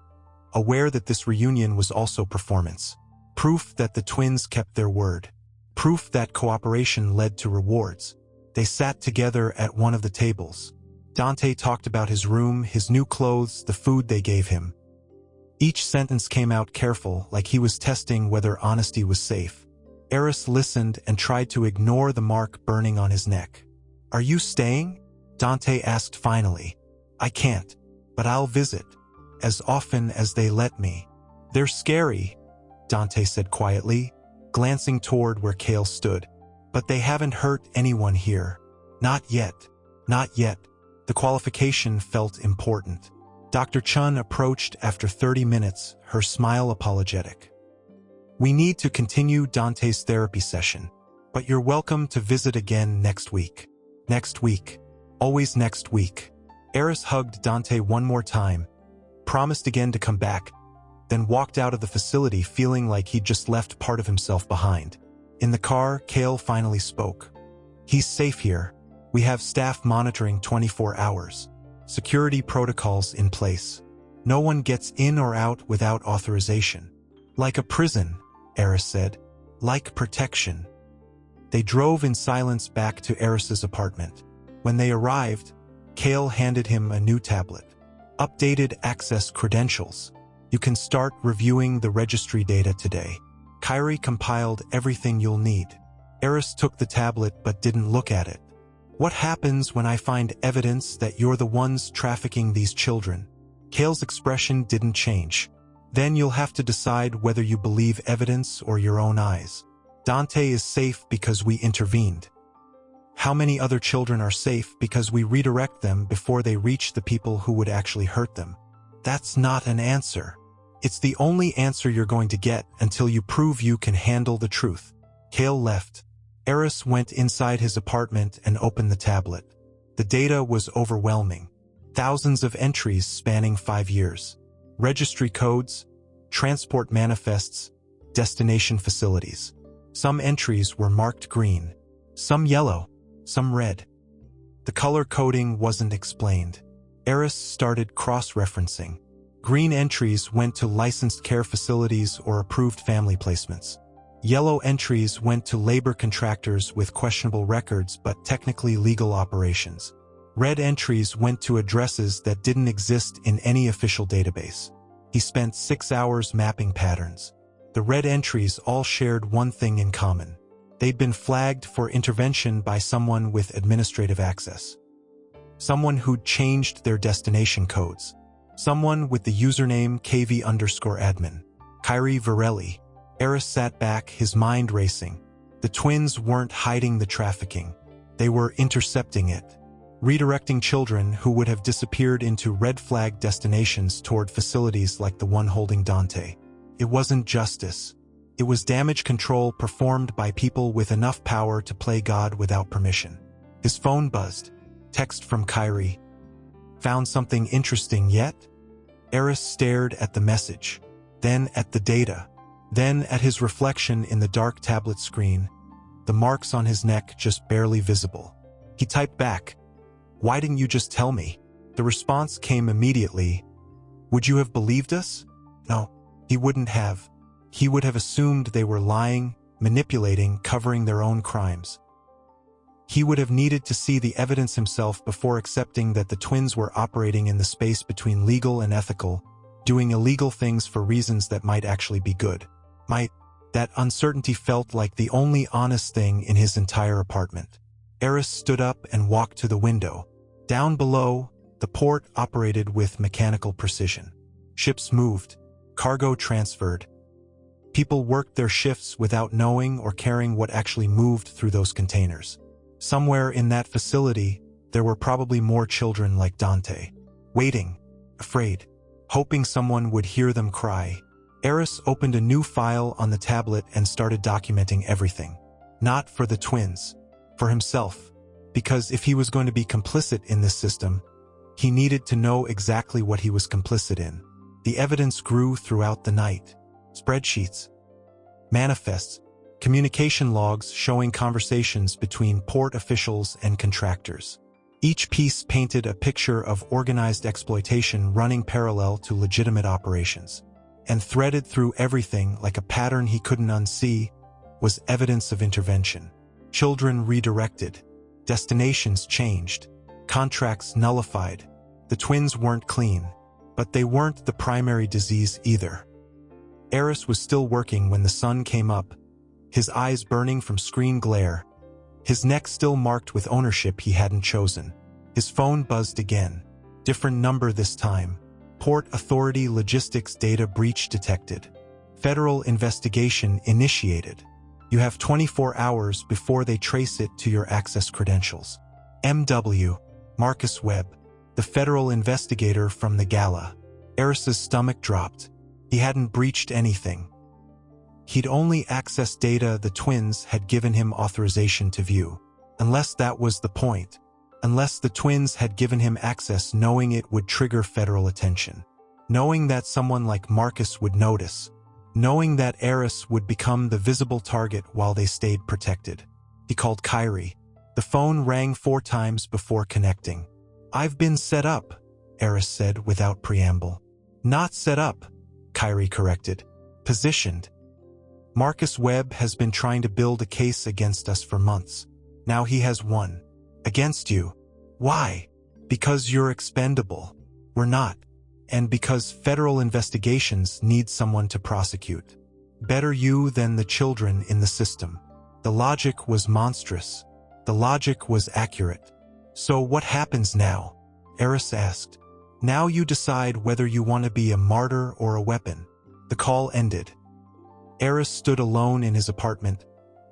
aware that this reunion was also performance. Proof that the twins kept their word. Proof that cooperation led to rewards. They sat together at one of the tables. Dante talked about his room, his new clothes, the food they gave him. Each sentence came out careful, like he was testing whether honesty was safe. Eris listened and tried to ignore the mark burning on his neck. "Are you staying?" Dante asked finally. "I can't, but I'll visit, as often as they let me." "They're scary," Dante said quietly, glancing toward where Kael stood. "But they haven't hurt anyone here. Not yet. Not yet." The qualification felt important. Dr. Chun approached after 30 minutes, her smile apologetic. "We need to continue Dante's therapy session, but you're welcome to visit again next week." Next week. Always next week. Eris hugged Dante one more time, promised again to come back, then walked out of the facility feeling like he'd just left part of himself behind. In the car, Kael finally spoke. "He's safe here. We have staff monitoring 24 hours. Security protocols in place. No one gets in or out without authorization. Like a prison," Eris said. "Like protection." They drove in silence back to Eris's apartment. When they arrived, Kael handed him a new tablet. Updated access credentials. You can start reviewing the registry data today. Kyrie compiled everything you'll need. Eris took the tablet but didn't look at it. What happens when I find evidence that you're the ones trafficking these children? Kael's expression didn't change. Then you'll have to decide whether you believe evidence or your own eyes. Dante is safe because we intervened. How many other children are safe because we redirect them before they reach the people who would actually hurt them? That's not an answer. It's the only answer you're going to get until you prove you can handle the truth. Kael left. Eris went inside his apartment and opened the tablet. The data was overwhelming. Thousands of entries spanning 5 years. Registry codes, transport manifests, destination facilities. Some entries were marked green, some yellow, some red. The color coding wasn't explained. Eris started cross-referencing. Green entries went to licensed care facilities or approved family placements. Yellow entries went to labor contractors with questionable records but technically legal operations. Red entries went to addresses that didn't exist in any official database. He spent 6 hours mapping patterns. The red entries all shared one thing in common. They'd been flagged for intervention by someone with administrative access. Someone who'd changed their destination codes. Someone with the username KV_admin. Kyrie Virelli. Eris sat back, his mind racing. The twins weren't hiding the trafficking. They were intercepting it. Redirecting children who would have disappeared into red flag destinations toward facilities like the one holding Dante. It wasn't justice. It was damage control performed by people with enough power to play God without permission. His phone buzzed. Text from Kyrie. Found something interesting yet? Eris stared at the message, then at the data, then at his reflection in the dark tablet screen, the marks on his neck just barely visible. He typed back, "Why didn't you just tell me?" The response came immediately. "Would you have believed us?" No, he wouldn't have. He would have assumed they were lying, manipulating, covering their own crimes. He would have needed to see the evidence himself before accepting that the twins were operating in the space between legal and ethical, doing illegal things for reasons that might actually be good. That uncertainty felt like the only honest thing in his entire apartment. Eris stood up and walked to the window. Down below, the port operated with mechanical precision. Ships moved, cargo transferred. People worked their shifts without knowing or caring what actually moved through those containers. Somewhere in that facility, there were probably more children like Dante, waiting, afraid, hoping someone would hear them cry. Eris opened a new file on the tablet and started documenting everything. Not for the twins, for himself, because if he was going to be complicit in this system, he needed to know exactly what he was complicit in. The evidence grew throughout the night. Spreadsheets, manifests, communication logs showing conversations between port officials and contractors. Each piece painted a picture of organized exploitation running parallel to legitimate operations. And threaded through everything like a pattern he couldn't unsee was evidence of intervention. Children redirected, destinations changed, contracts nullified. The twins weren't clean, but they weren't the primary disease either. Eris was still working when the sun came up, his eyes burning from screen glare, his neck still marked with ownership he hadn't chosen. His phone buzzed again. Different number this time. Port Authority logistics data breach detected. Federal investigation initiated. You have 24 hours before they trace it to your access credentials. MW, Marcus Webb, the federal investigator from the gala. Eris's stomach dropped. He hadn't breached anything. He'd only accessed data the twins had given him authorization to view. Unless that was the point. Unless the twins had given him access knowing it would trigger federal attention. Knowing that someone like Marcus would notice. Knowing that Eris would become the visible target while they stayed protected. He called Kyrie. The phone rang 4 times before connecting. "I've been set up," Eris said without preamble. "Not set up," Kyrie corrected. "Positioned." Marcus Webb has been trying to build a case against us for months. Now he has won. Against you. Why? Because you're expendable. We're not. And because federal investigations need someone to prosecute. Better you than the children in the system. The logic was monstrous. The logic was accurate. So what happens now? Eris asked. Now you decide whether you want to be a martyr or a weapon. The call ended. Eris stood alone in his apartment,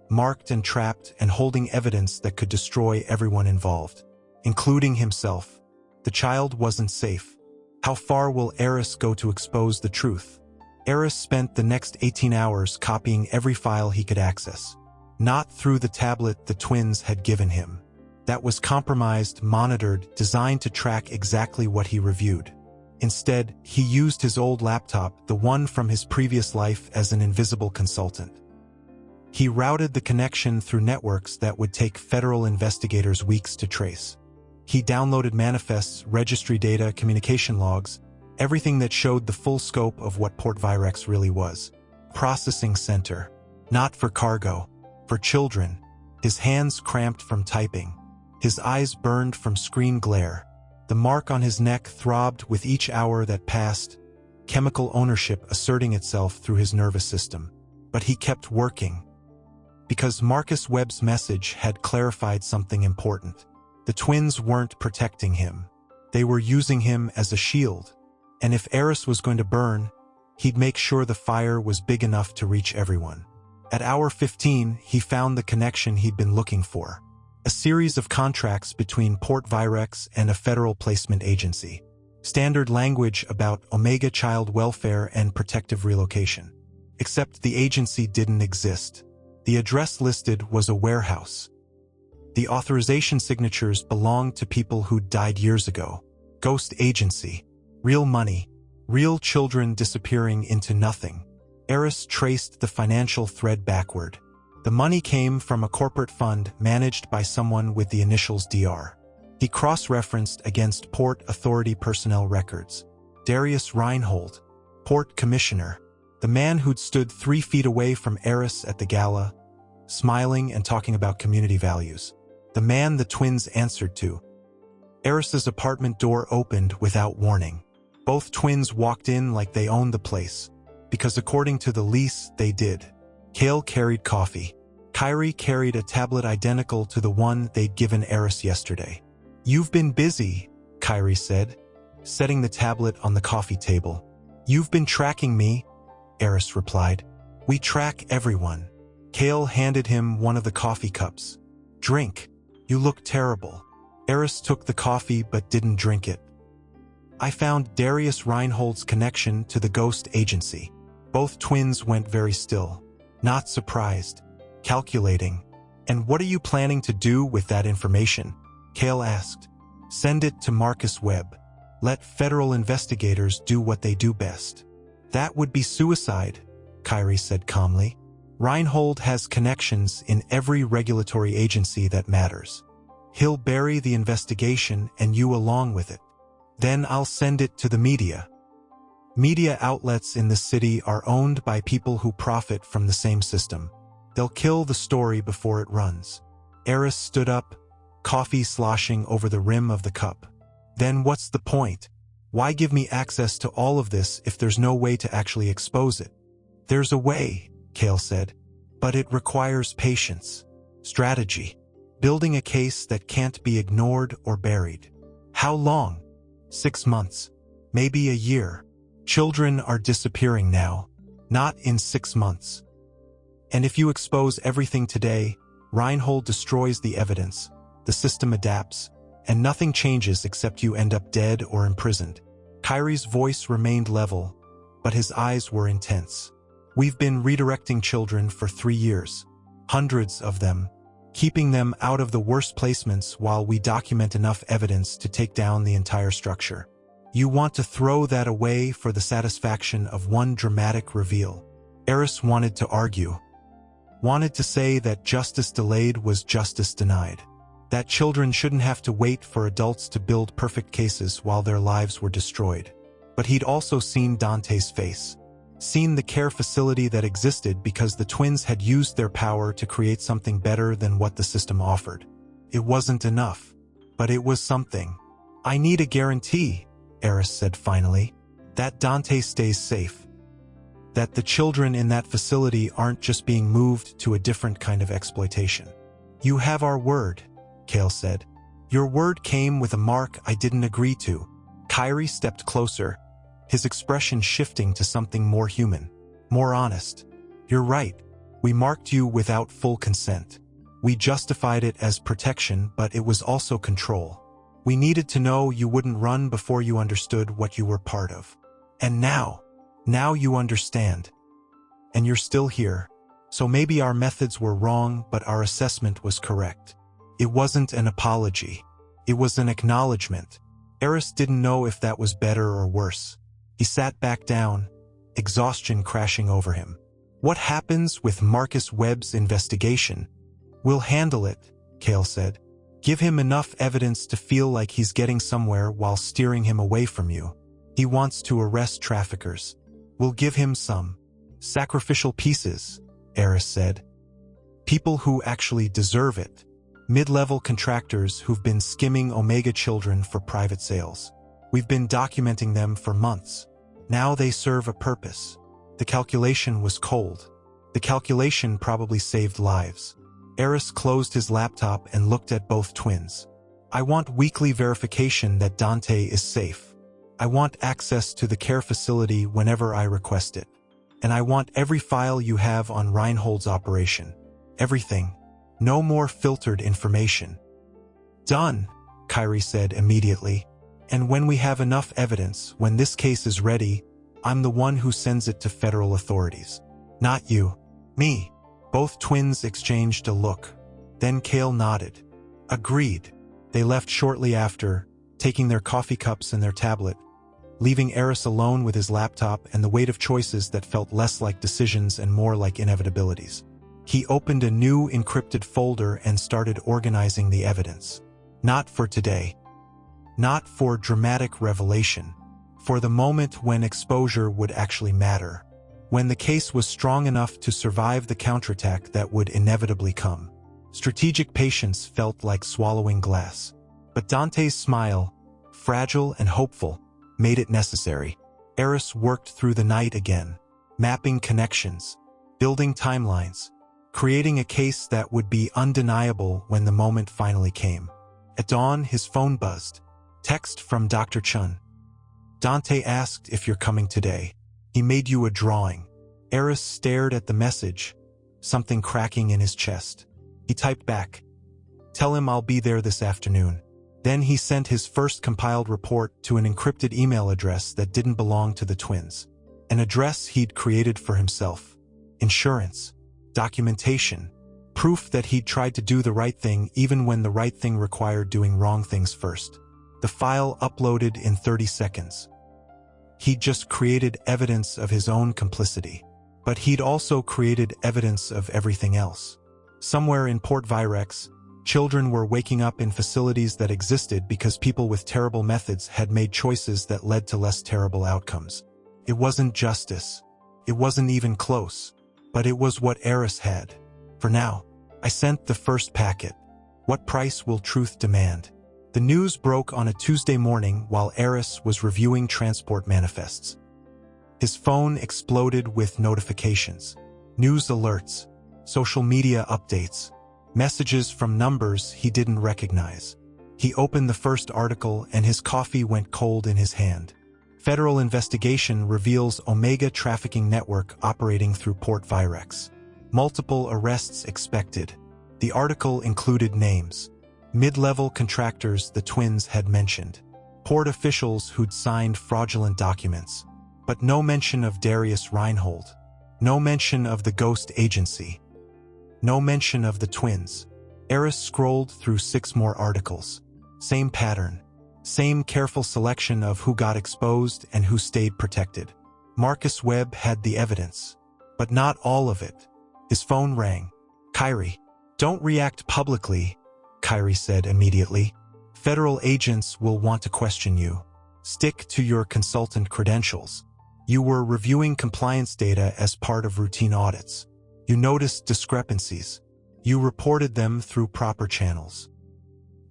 marked and trapped and holding evidence that could destroy everyone involved, including himself. The child wasn't safe. How far will Eris go to expose the truth? Eris spent the next 18 hours copying every file he could access. Not through the tablet the twins had given him. That was compromised, monitored, designed to track exactly what he reviewed. Instead, he used his old laptop, the one from his previous life, as an invisible consultant. He routed the connection through networks that would take federal investigators weeks to trace. He downloaded manifests, registry data, communication logs, everything that showed the full scope of what Port Virex really was. Processing center. Not for cargo. For children. His hands cramped from typing. His eyes burned from screen glare. The mark on his neck throbbed with each hour that passed, chemical ownership asserting itself through his nervous system. But he kept working. Because Marcus Webb's message had clarified something important. The twins weren't protecting him. They were using him as a shield. And if Eris was going to burn, he'd make sure the fire was big enough to reach everyone. At hour 15, he found the connection he'd been looking for. A series of contracts between Port Virex and a federal placement agency. Standard language about Omega child welfare and protective relocation. Except the agency didn't exist. The address listed was a warehouse. The authorization signatures belonged to people who'd died years ago. Ghost agency. Real money. Real children disappearing into nothing. Eris traced the financial thread backward. The money came from a corporate fund managed by someone with the initials DR. He cross-referenced against Port Authority personnel records. Darius Reinhold, Port Commissioner, the man who'd stood 3 feet away from Eris at the gala, smiling and talking about community values. The man the twins answered to. Eris's apartment door opened without warning. Both twins walked in like they owned the place, because according to the lease, they did. Kael carried coffee. Kyrie carried a tablet identical to the one they'd given Eris yesterday. "You've been busy," Kyrie said, setting the tablet on the coffee table. "You've been tracking me," Eris replied. "We track everyone." Kael handed him one of the coffee cups. "Drink. You look terrible." Eris took the coffee but didn't drink it. "I found Darius Reinhold's connection to the ghost agency." Both twins went very still. Not surprised. Calculating. "And what are you planning to do with that information?" Kael asked. "Send it to Marcus Webb. Let federal investigators do what they do best." "That would be suicide," Kyrie said calmly. "Reinhold has connections in every regulatory agency that matters. He'll bury the investigation and you along with it. Then I'll send it to the media." Media outlets in the city are owned by people who profit from the same system. They'll kill the story before it runs. Eris stood up, coffee sloshing over the rim of the cup. "Then what's the point? Why give me access to all of this if there's no way to actually expose it?" "There's a way," Kael said. "But it requires patience. Strategy. Building a case that can't be ignored or buried." "How long?" 6 months. Maybe a year. Children are disappearing now. Not in 6 months. And if you expose everything today, Reinhold destroys the evidence, the system adapts, and nothing changes except you end up dead or imprisoned. Kyrie's voice remained level, but his eyes were intense. "We've been redirecting children for 3 years. Hundreds of them. Keeping them out of the worst placements while we document enough evidence to take down the entire structure. You want to throw that away for the satisfaction of one dramatic reveal." Eris wanted to argue. Wanted to say that justice delayed was justice denied. That children shouldn't have to wait for adults to build perfect cases while their lives were destroyed. But he'd also seen Dante's face. seen the care facility that existed because the twins had used their power to create something better than what the system offered. It wasn't enough, but it was something. I need a guarantee, Eris said finally, that Dante stays safe. That the children in that facility aren't just being moved to a different kind of exploitation. You have our word, Kael said. Your word came with a mark I didn't agree to. Kyrie stepped closer, his expression shifting to something more human, more honest. You're right. We marked you without full consent. We justified it as protection, but it was also control. We needed to know you wouldn't run before you understood what you were part of. And now you understand. And you're still here. So maybe our methods were wrong, but our assessment was correct. It wasn't an apology. It was an acknowledgement. Eris didn't know if that was better or worse. He sat back down, exhaustion crashing over him. What happens with Marcus Webb's investigation? We'll handle it, Kael said. Give him enough evidence to feel like he's getting somewhere while steering him away from you. He wants to arrest traffickers. We'll give him some sacrificial pieces, Eris said. People who actually deserve it. Mid-level contractors who've been skimming Omega children for private sales. We've been documenting them for months. Now they serve a purpose. The calculation was cold. The calculation probably saved lives. Eris closed his laptop and looked at both twins. I want weekly verification that Dante is safe. I want access to the care facility whenever I request it. And I want every file you have on Reinhold's operation. Everything. No more filtered information. Done, Kyrie said immediately. And when we have enough evidence, when this case is ready, I'm the one who sends it to federal authorities. Not you. Me. Both twins exchanged a look. Then Kael nodded. Agreed. They left shortly after, taking their coffee cups and their tablet, leaving Eris alone with his laptop and the weight of choices that felt less like decisions and more like inevitabilities. He opened a new encrypted folder and started organizing the evidence. Not for today. Not for dramatic revelation. For the moment when exposure would actually matter. When the case was strong enough to survive the counterattack that would inevitably come. Strategic patience felt like swallowing glass. But Dante's smile, fragile and hopeful, made it necessary. Eris worked through the night again, mapping connections, building timelines, creating a case that would be undeniable when the moment finally came. At dawn, his phone buzzed. Text from Dr. Chun. Dante asked if you're coming today. He made you a drawing. Eris stared at the message, something cracking in his chest. He typed back, "Tell him I'll be there this afternoon." Then he sent his first compiled report to an encrypted email address that didn't belong to the twins. An address he'd created for himself. Insurance. Documentation. Proof that he'd tried to do the right thing even when the right thing required doing wrong things first. The file uploaded in 30 seconds. He'd just created evidence of his own complicity. But he'd also created evidence of everything else. Somewhere in Port Virex, children were waking up in facilities that existed because people with terrible methods had made choices that led to less terrible outcomes. It wasn't justice. It wasn't even close. But it was what Eris had. For now, I sent the first packet. What price will truth demand? The news broke on a Tuesday morning while Eris was reviewing transport manifests. His phone exploded with notifications. News alerts. Social media updates. Messages from numbers he didn't recognize. He opened the first article and his coffee went cold in his hand. Federal investigation reveals Omega trafficking network operating through Port Virex. Multiple arrests expected. The article included names. Mid-level contractors the twins had mentioned. Port officials who'd signed fraudulent documents. But no mention of Darius Reinhold. No mention of the ghost agency. No mention of the twins. Eris scrolled through 6 more articles. Same pattern. Same careful selection of who got exposed and who stayed protected. Marcus Webb had the evidence. But not all of it. His phone rang. Kyrie. Don't react publicly, Kyrie said immediately. Federal agents will want to question you. Stick to your consultant credentials. You were reviewing compliance data as part of routine audits. You noticed discrepancies. You reported them through proper channels.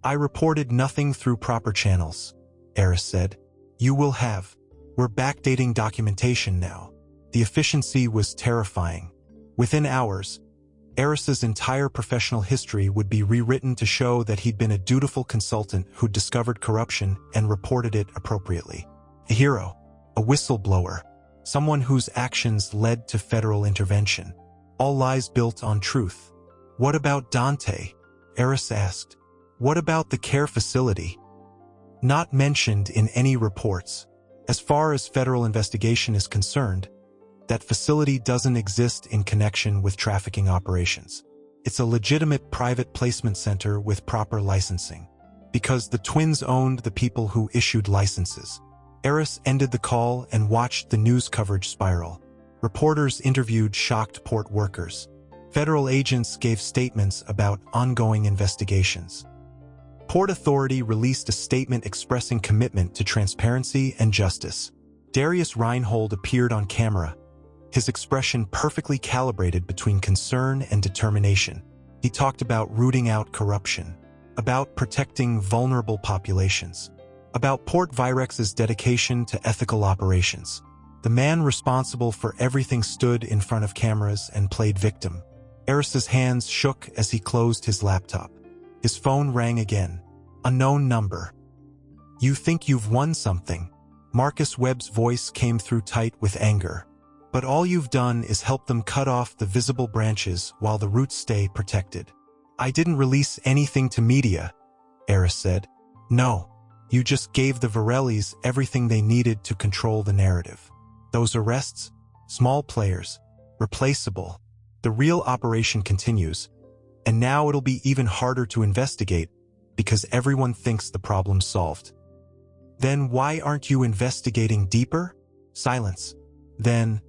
I reported nothing through proper channels, Eris said. You will have. We're backdating documentation now. The efficiency was terrifying. Within hours, Eris's entire professional history would be rewritten to show that he'd been a dutiful consultant who discovered corruption and reported it appropriately. A hero, a whistleblower, someone whose actions led to federal intervention. All lies built on truth. What about Dante? Eris asked. What about the care facility? Not mentioned in any reports. As far as federal investigation is concerned, that facility doesn't exist in connection with trafficking operations. It's a legitimate private placement center with proper licensing. Because the twins owned the people who issued licenses. Eris ended the call and watched the news coverage spiral. Reporters interviewed shocked port workers. Federal agents gave statements about ongoing investigations. Port Authority released a statement expressing commitment to transparency and justice. Darius Reinhold appeared on camera, his expression perfectly calibrated between concern and determination. He talked about rooting out corruption, about protecting vulnerable populations, about Port Virex's dedication to ethical operations. The man responsible for everything stood in front of cameras and played victim. Eris's hands shook as he closed his laptop. His phone rang again. Unknown number. You think you've won something? Marcus Webb's voice came through tight with anger. But all you've done is help them cut off the visible branches while the roots stay protected. I didn't release anything to media, Eris said. No, you just gave the Virellis everything they needed to control the narrative. Those arrests? Small players. Replaceable. The real operation continues, and now it'll be even harder to investigate because everyone thinks the problem's solved. Then why aren't you investigating deeper? Silence. Then,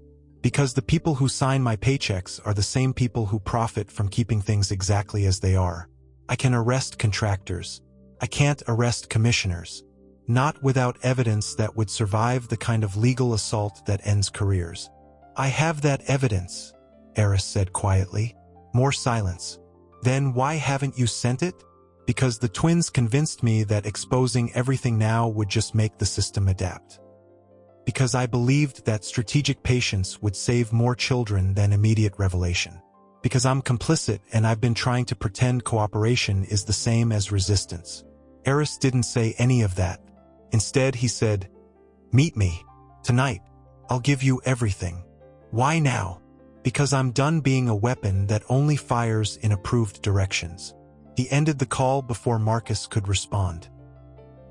because the people who sign my paychecks are the same people who profit from keeping things exactly as they are. I can arrest contractors. I can't arrest commissioners. Not without evidence that would survive the kind of legal assault that ends careers. I have that evidence, Eris said quietly. More silence. Then why haven't you sent it? Because the twins convinced me that exposing everything now would just make the system adapt. Because I believed that strategic patience would save more children than immediate revelation. Because I'm complicit and I've been trying to pretend cooperation is the same as resistance. Eris didn't say any of that. Instead, he said, "Meet me. Tonight. I'll give you everything." Why now? Because I'm done being a weapon that only fires in approved directions. He ended the call before Marcus could respond.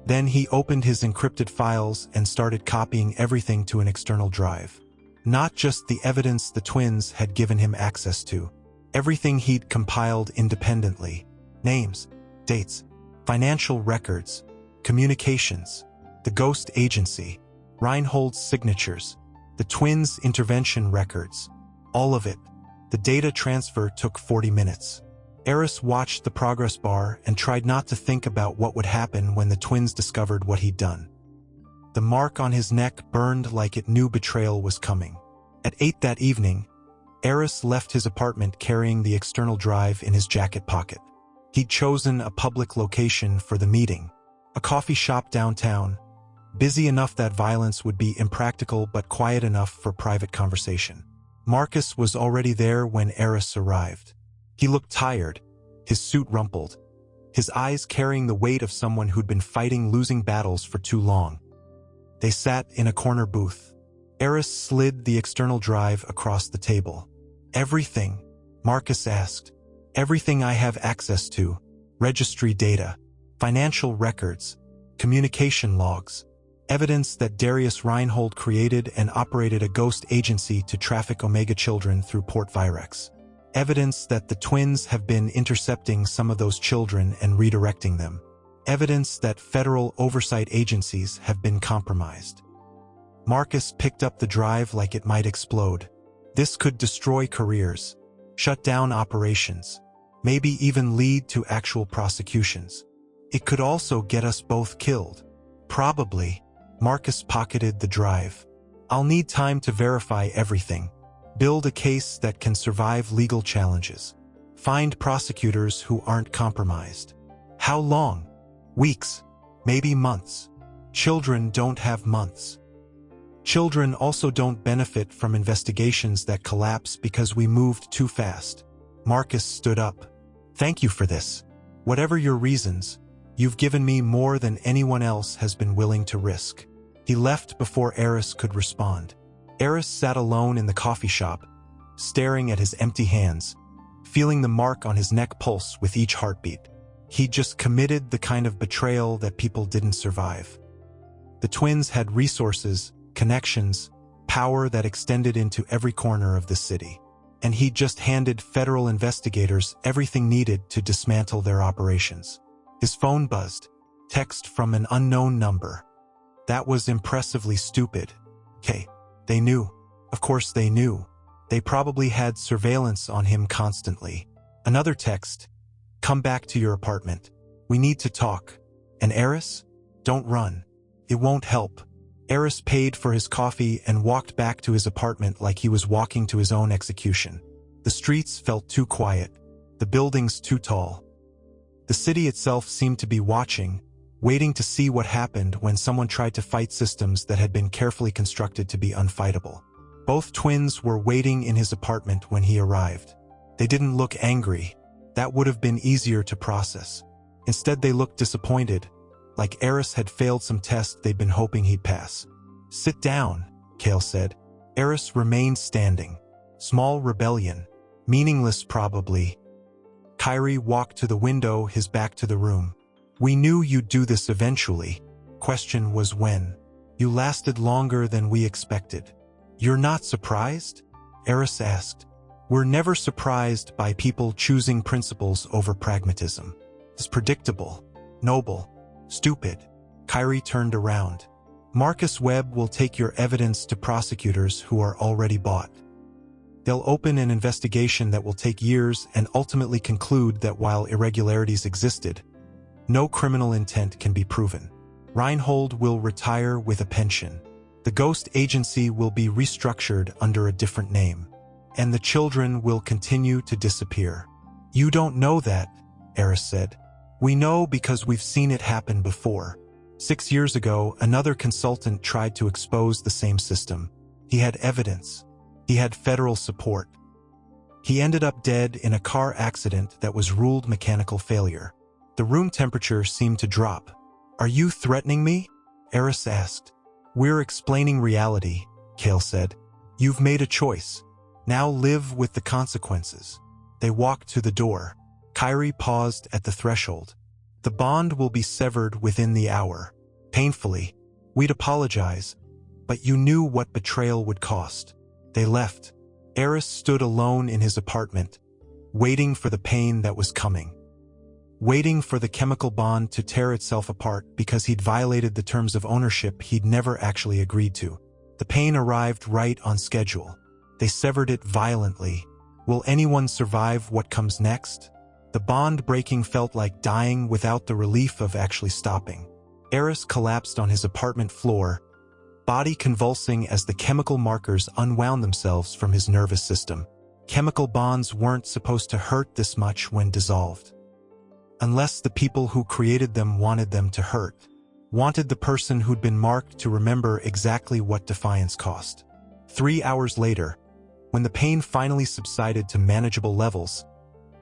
Then he opened his encrypted files and started copying everything to an external drive. Not just the evidence the twins had given him access to. Everything he'd compiled independently. Names, dates, financial records, communications, the ghost agency, Reinhold's signatures, the twins' intervention records. All of it. The data transfer took 40 minutes. Eris watched the progress bar and tried not to think about what would happen when the twins discovered what he'd done. The mark on his neck burned like it knew betrayal was coming. At 8 that evening, Eris left his apartment carrying the external drive in his jacket pocket. He'd chosen a public location for the meeting, a coffee shop downtown, busy enough that violence would be impractical but quiet enough for private conversation. Marcus was already there when Eris arrived. He looked tired, his suit rumpled, his eyes carrying the weight of someone who'd been fighting losing battles for too long. They sat in a corner booth. Eris slid the external drive across the table. Everything, Marcus asked. Everything I have access to. Registry data, financial records, communication logs, evidence that Darius Reinhold created and operated a ghost agency to traffic Omega children through Port Virex. Evidence that the twins have been intercepting some of those children and redirecting them. Evidence that federal oversight agencies have been compromised. Marcus picked up the drive like it might explode. This could destroy careers, shut down operations, maybe even lead to actual prosecutions. It could also get us both killed. Probably. Marcus pocketed the drive. I'll need time to verify everything, build a case that can survive legal challenges, find prosecutors who aren't compromised. How long? Weeks, maybe months. Children don't have months. Children also don't benefit from investigations that collapse because we moved too fast. Marcus stood up. Thank you for this. Whatever your reasons, you've given me more than anyone else has been willing to risk. He left before Eris could respond. Eris sat alone in the coffee shop, staring at his empty hands, feeling the mark on his neck pulse with each heartbeat. He'd just committed the kind of betrayal that people didn't survive. The twins had resources, connections, power that extended into every corner of the city. And he'd just handed federal investigators everything needed to dismantle their operations. His phone buzzed. Text from an unknown number. That was impressively stupid. They knew. Of course they knew. They probably had surveillance on him constantly. Another text. Come back to your apartment. We need to talk. And Eris? Don't run. It won't help. Eris paid for his coffee and walked back to his apartment like he was walking to his own execution. The streets felt too quiet, the buildings too tall. The city itself seemed to be watching, waiting to see what happened when someone tried to fight systems that had been carefully constructed to be unfightable. Both twins were waiting in his apartment when he arrived. They didn't look angry. That would have been easier to process. Instead, they looked disappointed, like Eris had failed some test they'd been hoping he'd pass. Sit down, Kael said. Eris remained standing. Small rebellion. Meaningless probably. Kyrie walked to the window, his back to the room. We knew you'd do this eventually. Question was when. You lasted longer than we expected. You're not surprised? Eris asked. We're never surprised by people choosing principles over pragmatism. It's predictable, noble, stupid. Kyrie turned around. Marcus Webb will take your evidence to prosecutors who are already bought. They'll open an investigation that will take years and ultimately conclude that while irregularities existed, no criminal intent can be proven. Reinhold will retire with a pension. The ghost agency will be restructured under a different name, and the children will continue to disappear. You don't know that, Eris said. We know because we've seen it happen before. 6 years ago, another consultant tried to expose the same system. He had evidence. He had federal support. He ended up dead in a car accident that was ruled mechanical failure. The room temperature seemed to drop. Are you threatening me? Eris asked. We're explaining reality, Kael said. You've made a choice. Now live with the consequences. They walked to the door. Kyrie paused at the threshold. The bond will be severed within the hour. Painfully. We'd apologize, but you knew what betrayal would cost. They left. Eris stood alone in his apartment, waiting for the pain that was coming. Waiting for the chemical bond to tear itself apart because he'd violated the terms of ownership he'd never actually agreed to. The pain arrived right on schedule. They severed it violently. Will anyone survive what comes next? The bond breaking felt like dying without the relief of actually stopping. Eris collapsed on his apartment floor, body convulsing as the chemical markers unwound themselves from his nervous system. Chemical bonds weren't supposed to hurt this much when dissolved. Unless the people who created them wanted them to hurt. Wanted the person who'd been marked to remember exactly what defiance cost. 3 hours later, when the pain finally subsided to manageable levels,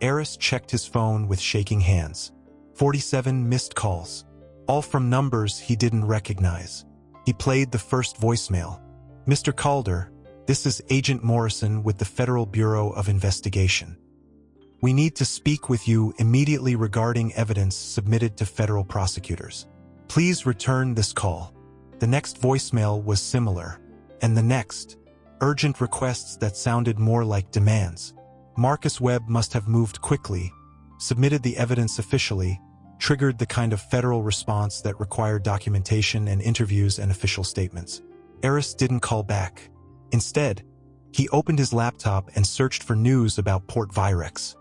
Eris checked his phone with shaking hands. 47 missed calls. All from numbers he didn't recognize. He played the first voicemail. Mr. Calder, this is Agent Morrison with the Federal Bureau of Investigation. We need to speak with you immediately regarding evidence submitted to federal prosecutors. Please return this call. The next voicemail was similar, and the next, urgent requests that sounded more like demands. Marcus Webb must have moved quickly, submitted the evidence officially, triggered the kind of federal response that required documentation and interviews and official statements. Eris didn't call back. Instead, he opened his laptop and searched for news about Port Virex.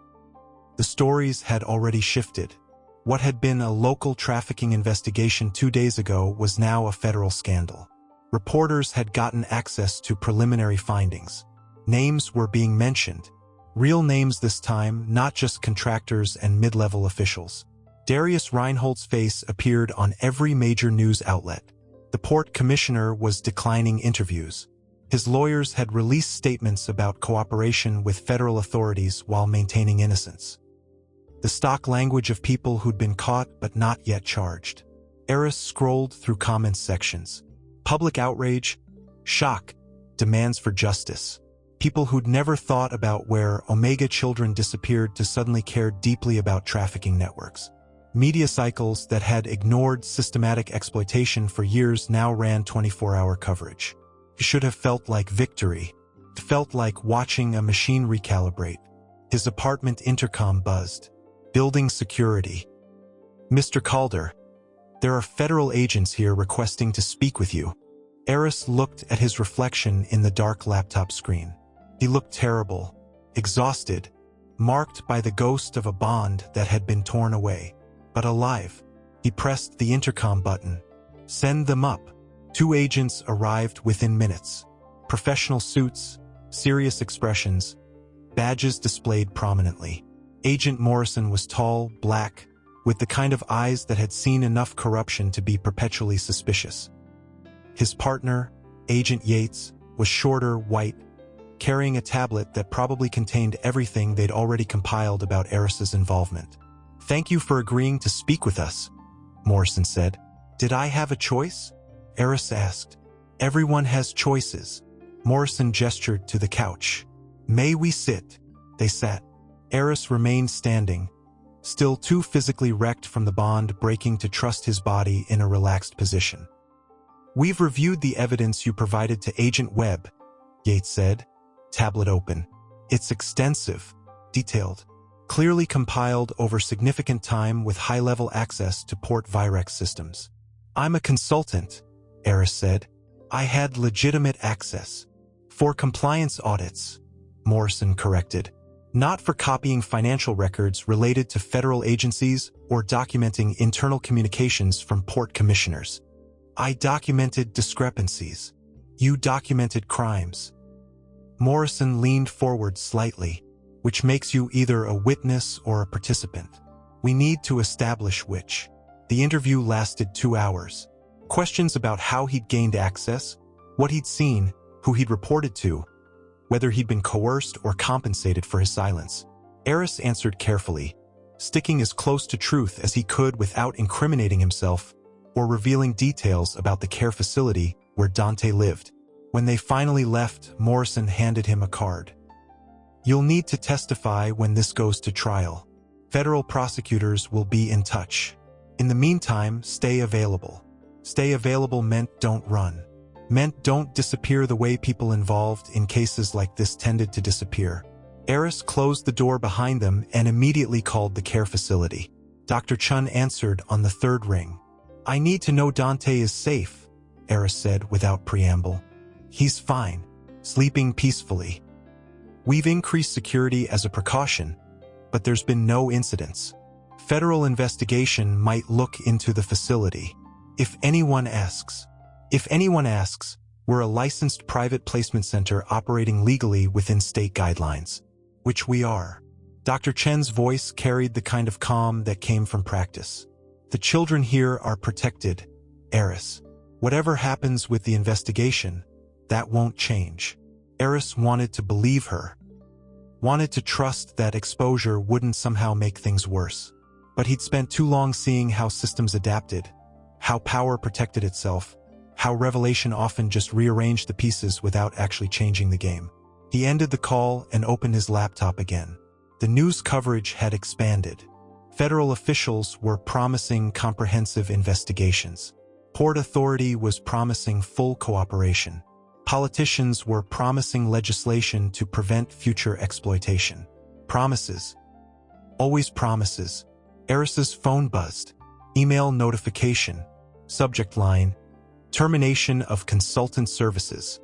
The stories had already shifted. What had been a local trafficking investigation 2 days ago was now a federal scandal. Reporters had gotten access to preliminary findings. Names were being mentioned. Real names this time, not just contractors and mid-level officials. Darius Reinhold's face appeared on every major news outlet. The port commissioner was declining interviews. His lawyers had released statements about cooperation with federal authorities while maintaining innocence. The stock language of people who'd been caught but not yet charged. Eris scrolled through comments sections. Public outrage, shock, demands for justice. People who'd never thought about where Omega children disappeared to suddenly care deeply about trafficking networks. Media cycles that had ignored systematic exploitation for years now ran 24-hour coverage. It should have felt like victory. It felt like watching a machine recalibrate. His apartment intercom buzzed. Building security. Mr. Calder, there are federal agents here requesting to speak with you. Eris looked at his reflection in the dark laptop screen. He looked terrible, exhausted, marked by the ghost of a bond that had been torn away. But alive. He pressed the intercom button. Send them up. 2 agents arrived within minutes. Professional suits, serious expressions, badges displayed prominently. Agent Morrison was tall, black, with the kind of eyes that had seen enough corruption to be perpetually suspicious. His partner, Agent Yates, was shorter, white, carrying a tablet that probably contained everything they'd already compiled about Eris's involvement. Thank you for agreeing to speak with us, Morrison said. Did I have a choice? Eris asked. Everyone has choices. Morrison gestured to the couch. May we sit? They sat. Eris remained standing, still too physically wrecked from the bond breaking to trust his body in a relaxed position. We've reviewed the evidence you provided to Agent Webb, Yates said, tablet open. It's extensive, detailed, clearly compiled over significant time with high-level access to Port Virex systems. I'm a consultant, Eris said. I had legitimate access. For compliance audits, Morrison corrected. Not for copying financial records related to federal agencies or documenting internal communications from port commissioners. I documented discrepancies. You documented crimes. Morrison leaned forward slightly, which makes you either a witness or a participant. We need to establish which. The interview lasted 2 hours. Questions about how he'd gained access, what he'd seen, who he'd reported to, whether he'd been coerced or compensated for his silence. Eris answered carefully, sticking as close to truth as he could without incriminating himself or revealing details about the care facility where Dante lived. When they finally left, Morrison handed him a card. You'll need to testify when this goes to trial. Federal prosecutors will be in touch. In the meantime, stay available. Stay available meant don't run. Meant don't disappear the way people involved in cases like this tended to disappear. Eris closed the door behind them and immediately called the care facility. Dr. Chun answered on the 3rd ring. I need to know Dante is safe, Eris said without preamble. He's fine, sleeping peacefully. We've increased security as a precaution, but there's been no incidents. Federal investigation might look into the facility. If anyone asks, we're a licensed private placement center operating legally within state guidelines, which we are. Dr. Chen's voice carried the kind of calm that came from practice. The children here are protected, Eris. Whatever happens with the investigation, that won't change. Eris wanted to believe her, wanted to trust that exposure wouldn't somehow make things worse. But he'd spent too long seeing how systems adapted, how power protected itself, how revelation often just rearranged the pieces without actually changing the game. He ended the call and opened his laptop again. The news coverage had expanded. Federal officials were promising comprehensive investigations. Port Authority was promising full cooperation. Politicians were promising legislation to prevent future exploitation. Promises. Always promises. Eris's phone buzzed. Email notification. Subject line. Termination of consultant services.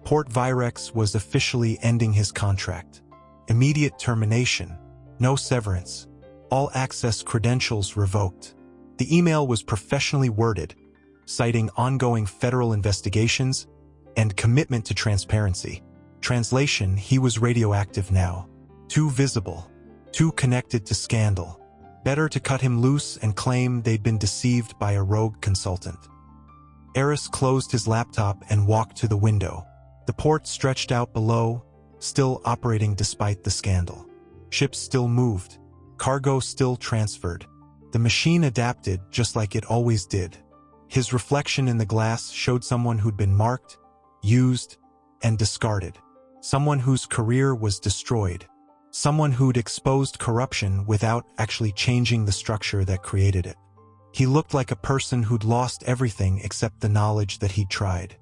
Port Virex was officially ending his contract. Immediate termination. No severance. All access credentials revoked. The email was professionally worded, citing ongoing federal investigations and commitment to transparency. Translation: he was radioactive now. Too visible. Too connected to scandal. Better to cut him loose and claim they'd been deceived by a rogue consultant. Eris closed his laptop and walked to the window. The port stretched out below, still operating despite the scandal. Ships still moved. Cargo still transferred. The machine adapted just like it always did. His reflection in the glass showed someone who'd been marked, used, and discarded. Someone whose career was destroyed. Someone who'd exposed corruption without actually changing the structure that created it. He looked like a person who'd lost everything except the knowledge that he'd tried.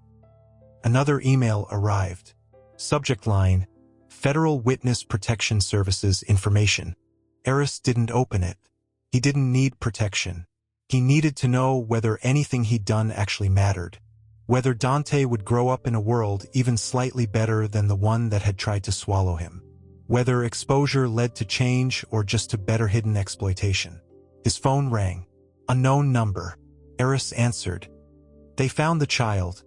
Another email arrived. Subject line: Federal Witness Protection Services information. Eris didn't open it. He didn't need protection. He needed to know whether anything he'd done actually mattered. Whether Dante would grow up in a world even slightly better than the one that had tried to swallow him. Whether exposure led to change or just to better hidden exploitation. His phone rang. Unknown number. Eris answered. They found the child.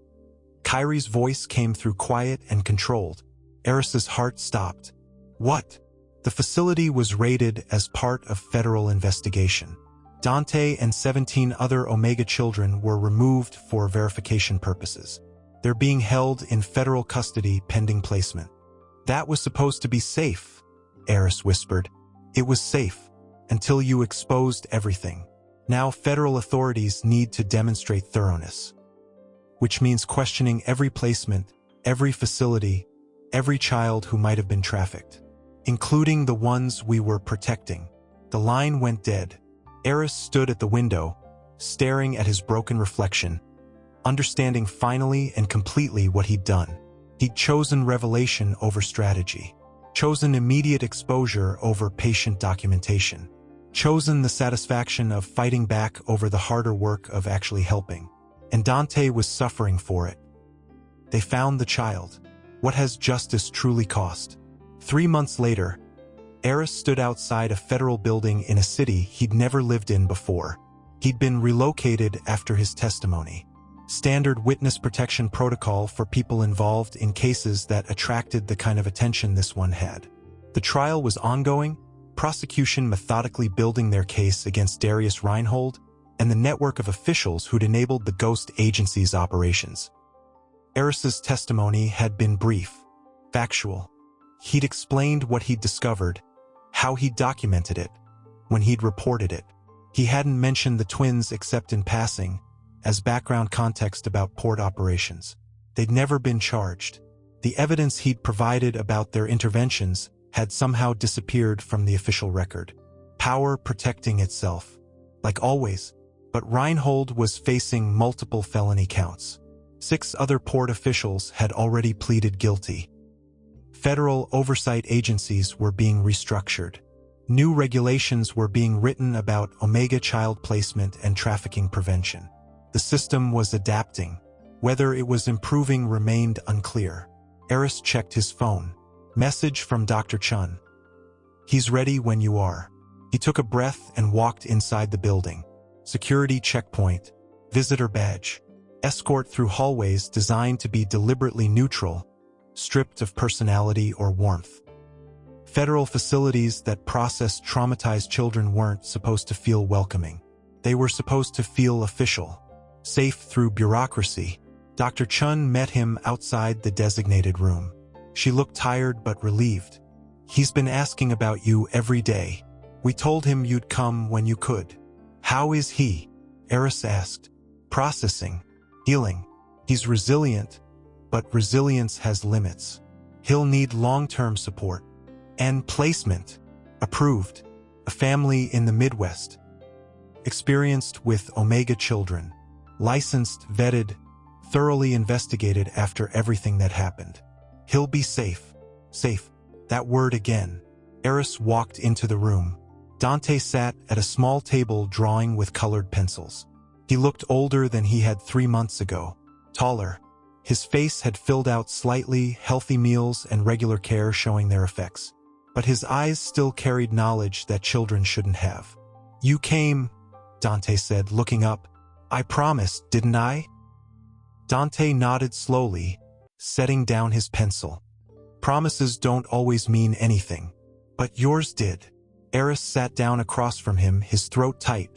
Kyrie's voice came through quiet and controlled. Eris's heart stopped. What? The facility was raided as part of federal investigation. Dante and 17 other Omega children were removed for verification purposes. They're being held in federal custody pending placement. That was supposed to be safe, Eris whispered. It was safe, until you exposed everything. Now federal authorities need to demonstrate thoroughness. Which means questioning every placement, every facility, every child who might have been trafficked. Including the ones we were protecting. The line went dead. Eris stood at the window, staring at his broken reflection, understanding finally and completely what he'd done. He'd chosen revelation over strategy, chosen immediate exposure over patient documentation, chosen the satisfaction of fighting back over the harder work of actually helping. And Dante was suffering for it. They found the child. What has justice truly cost? 3 months later, Eris stood outside a federal building in a city he'd never lived in before. He'd been relocated after his testimony. Standard witness protection protocol for people involved in cases that attracted the kind of attention this one had. The trial was ongoing, prosecution methodically building their case against Darius Reinhold and the network of officials who'd enabled the ghost agency's operations. Eris's testimony had been brief, factual. He'd explained what he'd discovered, how he'd documented it, when he'd reported it. He hadn't mentioned the twins except in passing, as background context about port operations. They'd never been charged. The evidence he'd provided about their interventions had somehow disappeared from the official record. Power protecting itself, like always, but Reinhold was facing multiple felony counts. 6 other port officials had already pleaded guilty. Federal oversight agencies were being restructured. New regulations were being written about Omega child placement and trafficking prevention. The system was adapting. Whether it was improving remained unclear. Eris checked his phone. Message from Dr. Chun. He's ready when you are. He took a breath and walked inside the building. Security checkpoint. Visitor badge. Escort through hallways designed to be deliberately neutral, stripped of personality or warmth. Federal facilities that processed traumatized children weren't supposed to feel welcoming. They were supposed to feel official. Safe through bureaucracy. Dr. Chun met him outside the designated room. She looked tired but relieved. He's been asking about you every day. We told him you'd come when you could. How is he? Eris asked. Processing. Healing. He's resilient, but resilience has limits. He'll need long-term support. And placement. Approved. A family in the Midwest. Experienced with Omega children. Licensed, vetted, thoroughly investigated after everything that happened. He'll be safe. Safe. That word again. Eris walked into the room. Dante sat at a small table drawing with colored pencils. He looked older than he had 3 months ago. Taller. His face had filled out slightly, healthy meals and regular care showing their effects. But his eyes still carried knowledge that children shouldn't have. You came, Dante said, looking up. I promised, didn't I? Dante nodded slowly, setting down his pencil. Promises don't always mean anything. But yours did. Eris sat down across from him, his throat tight.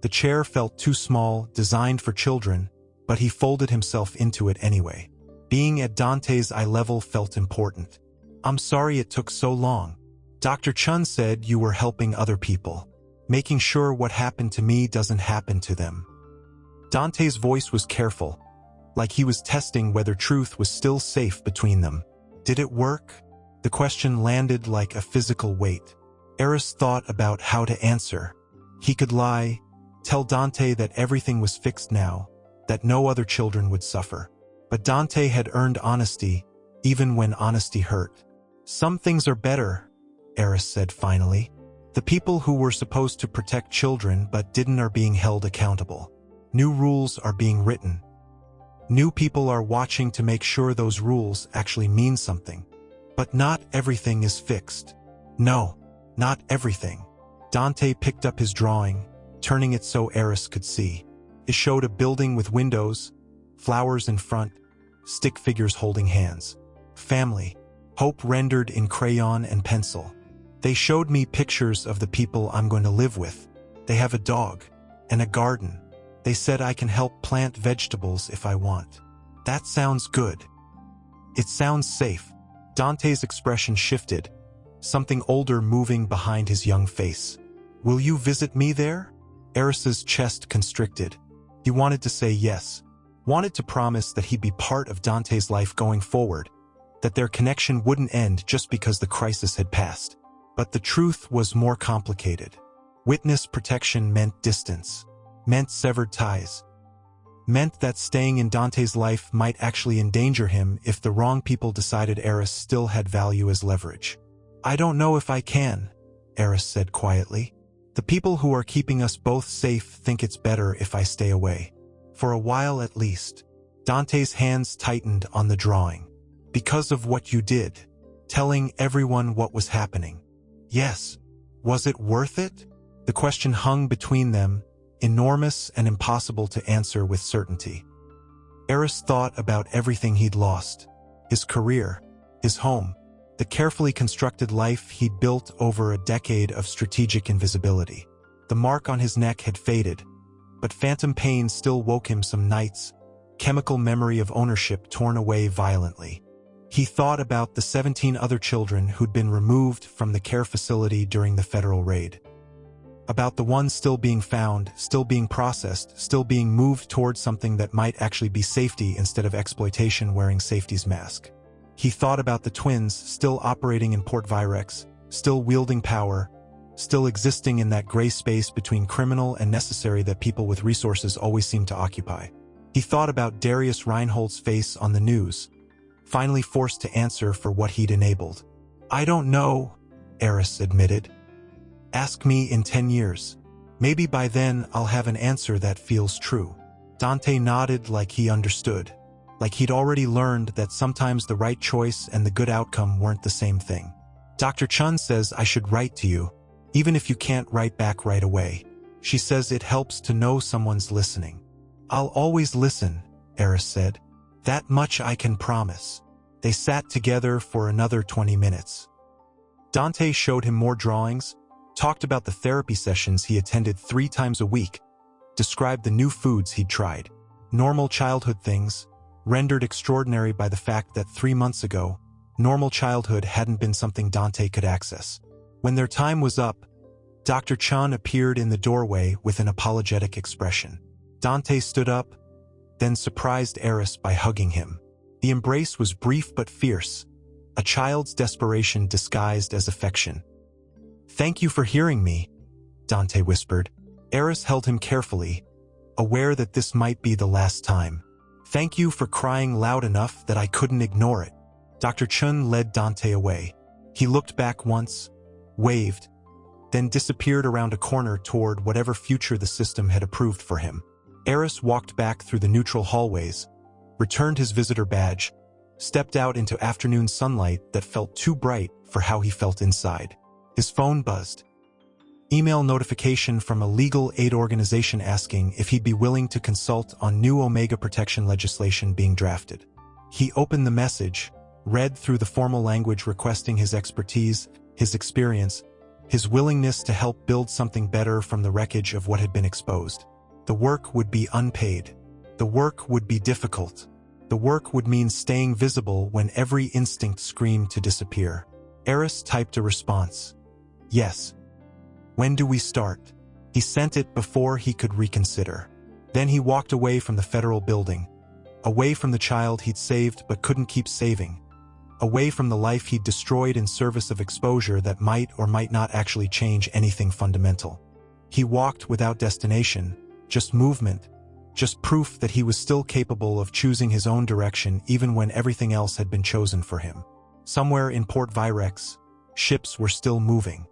The chair felt too small, designed for children, but he folded himself into it anyway. Being at Dante's eye level felt important. I'm sorry it took so long. Dr. Chun said you were helping other people, making sure what happened to me doesn't happen to them. Dante's voice was careful, like he was testing whether truth was still safe between them. Did it work? The question landed like a physical weight. Eris thought about how to answer. He could lie, tell Dante that everything was fixed now, that no other children would suffer. But Dante had earned honesty, even when honesty hurt. Some things are better, Eris said finally. The people who were supposed to protect children but didn't are being held accountable. New rules are being written. New people are watching to make sure those rules actually mean something. But not everything is fixed. No, not everything. Dante picked up his drawing, turning it so Eris could see. It showed a building with windows, flowers in front, stick figures holding hands. Family. Hope rendered in crayon and pencil. They showed me pictures of the people I'm going to live with. They have a dog and a garden. They said I can help plant vegetables if I want. That sounds good. It sounds safe. Dante's expression shifted, something older moving behind his young face. Will you visit me there? Eris's chest constricted. He wanted to say yes, wanted to promise that he'd be part of Dante's life going forward, that their connection wouldn't end just because the crisis had passed. But the truth was more complicated. Witness protection meant distance, meant severed ties, meant that staying in Dante's life might actually endanger him if the wrong people decided Eris still had value as leverage. I don't know if I can, Eris said quietly. The people who are keeping us both safe think it's better if I stay away. For a while at least. Dante's hands tightened on the drawing. Because of what you did, telling everyone what was happening. Yes. Was it worth it? The question hung between them, enormous and impossible to answer with certainty. Eris thought about everything he'd lost. His career, his home, the carefully constructed life he'd built over a decade of strategic invisibility. The mark on his neck had faded, but phantom pain still woke him some nights, chemical memory of ownership torn away violently. He thought about the 17 other children who'd been removed from the care facility during the federal raid. About the ones still being found, still being processed, still being moved towards something that might actually be safety instead of exploitation wearing safety's mask. He thought about the twins still operating in Port Virex, still wielding power, still existing in that gray space between criminal and necessary that people with resources always seem to occupy. He thought about Darius Reinhold's face on the news, finally forced to answer for what he'd enabled. I don't know, Eris admitted. Ask me in 10 years. Maybe by then I'll have an answer that feels true. Dante nodded like he understood, like he'd already learned that sometimes the right choice and the good outcome weren't the same thing. Dr. Chun says I should write to you, even if you can't write back right away. She says it helps to know someone's listening. I'll always listen, Eris said. That much I can promise. They sat together for another 20 minutes. Dante showed him more drawings, talked about the therapy sessions he attended 3 times a week, described the new foods he'd tried, normal childhood things, rendered extraordinary by the fact that 3 months ago, normal childhood hadn't been something Dante could access. When their time was up, Dr. Chun appeared in the doorway with an apologetic expression. Dante stood up, then surprised Eris by hugging him. The embrace was brief but fierce, a child's desperation disguised as affection. Thank you for hearing me, Dante whispered. Eris held him carefully, aware that this might be the last time. Thank you for crying loud enough that I couldn't ignore it. Dr. Chun led Dante away. He looked back once, waved, then disappeared around a corner toward whatever future the system had approved for him. Eris walked back through the neutral hallways, returned his visitor badge, stepped out into afternoon sunlight that felt too bright for how he felt inside. His phone buzzed. Email notification from a legal aid organization asking if he'd be willing to consult on new Omega protection legislation being drafted. He opened the message, read through the formal language requesting his expertise, his experience, his willingness to help build something better from the wreckage of what had been exposed. The work would be unpaid. The work would be difficult. The work would mean staying visible when every instinct screamed to disappear. Eris typed a response. Yes. When do we start? He sent it before he could reconsider. Then he walked away from the federal building, away from the child he'd saved but couldn't keep saving, away from the life he'd destroyed in service of exposure that might or might not actually change anything fundamental. He walked without destination, just movement, just proof that he was still capable of choosing his own direction even when everything else had been chosen for him. Somewhere in Port Virex, ships were still moving.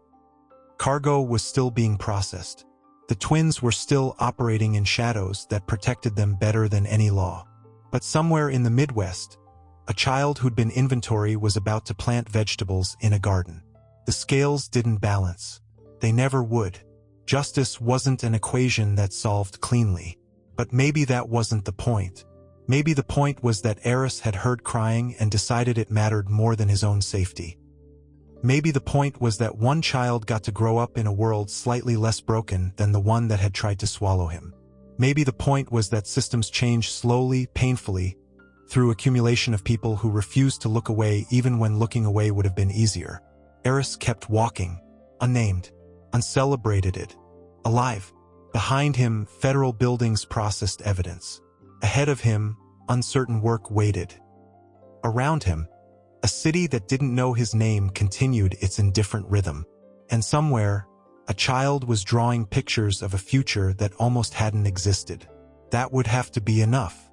Cargo was still being processed. The twins were still operating in shadows that protected them better than any law. But somewhere in the Midwest, a child who'd been inventory was about to plant vegetables in a garden. The scales didn't balance. They never would. Justice wasn't an equation that solved cleanly. But maybe that wasn't the point. Maybe the point was that Eris had heard crying and decided it mattered more than his own safety. Maybe the point was that one child got to grow up in a world slightly less broken than the one that had tried to swallow him. Maybe the point was that systems change slowly, painfully, through accumulation of people who refused to look away even when looking away would have been easier. Eris kept walking, unnamed, uncelebrated, alive. Behind him, federal buildings processed evidence. Ahead of him, uncertain work waited. Around him, a city that didn't know his name continued its indifferent rhythm. And somewhere, a child was drawing pictures of a future that almost hadn't existed. That would have to be enough.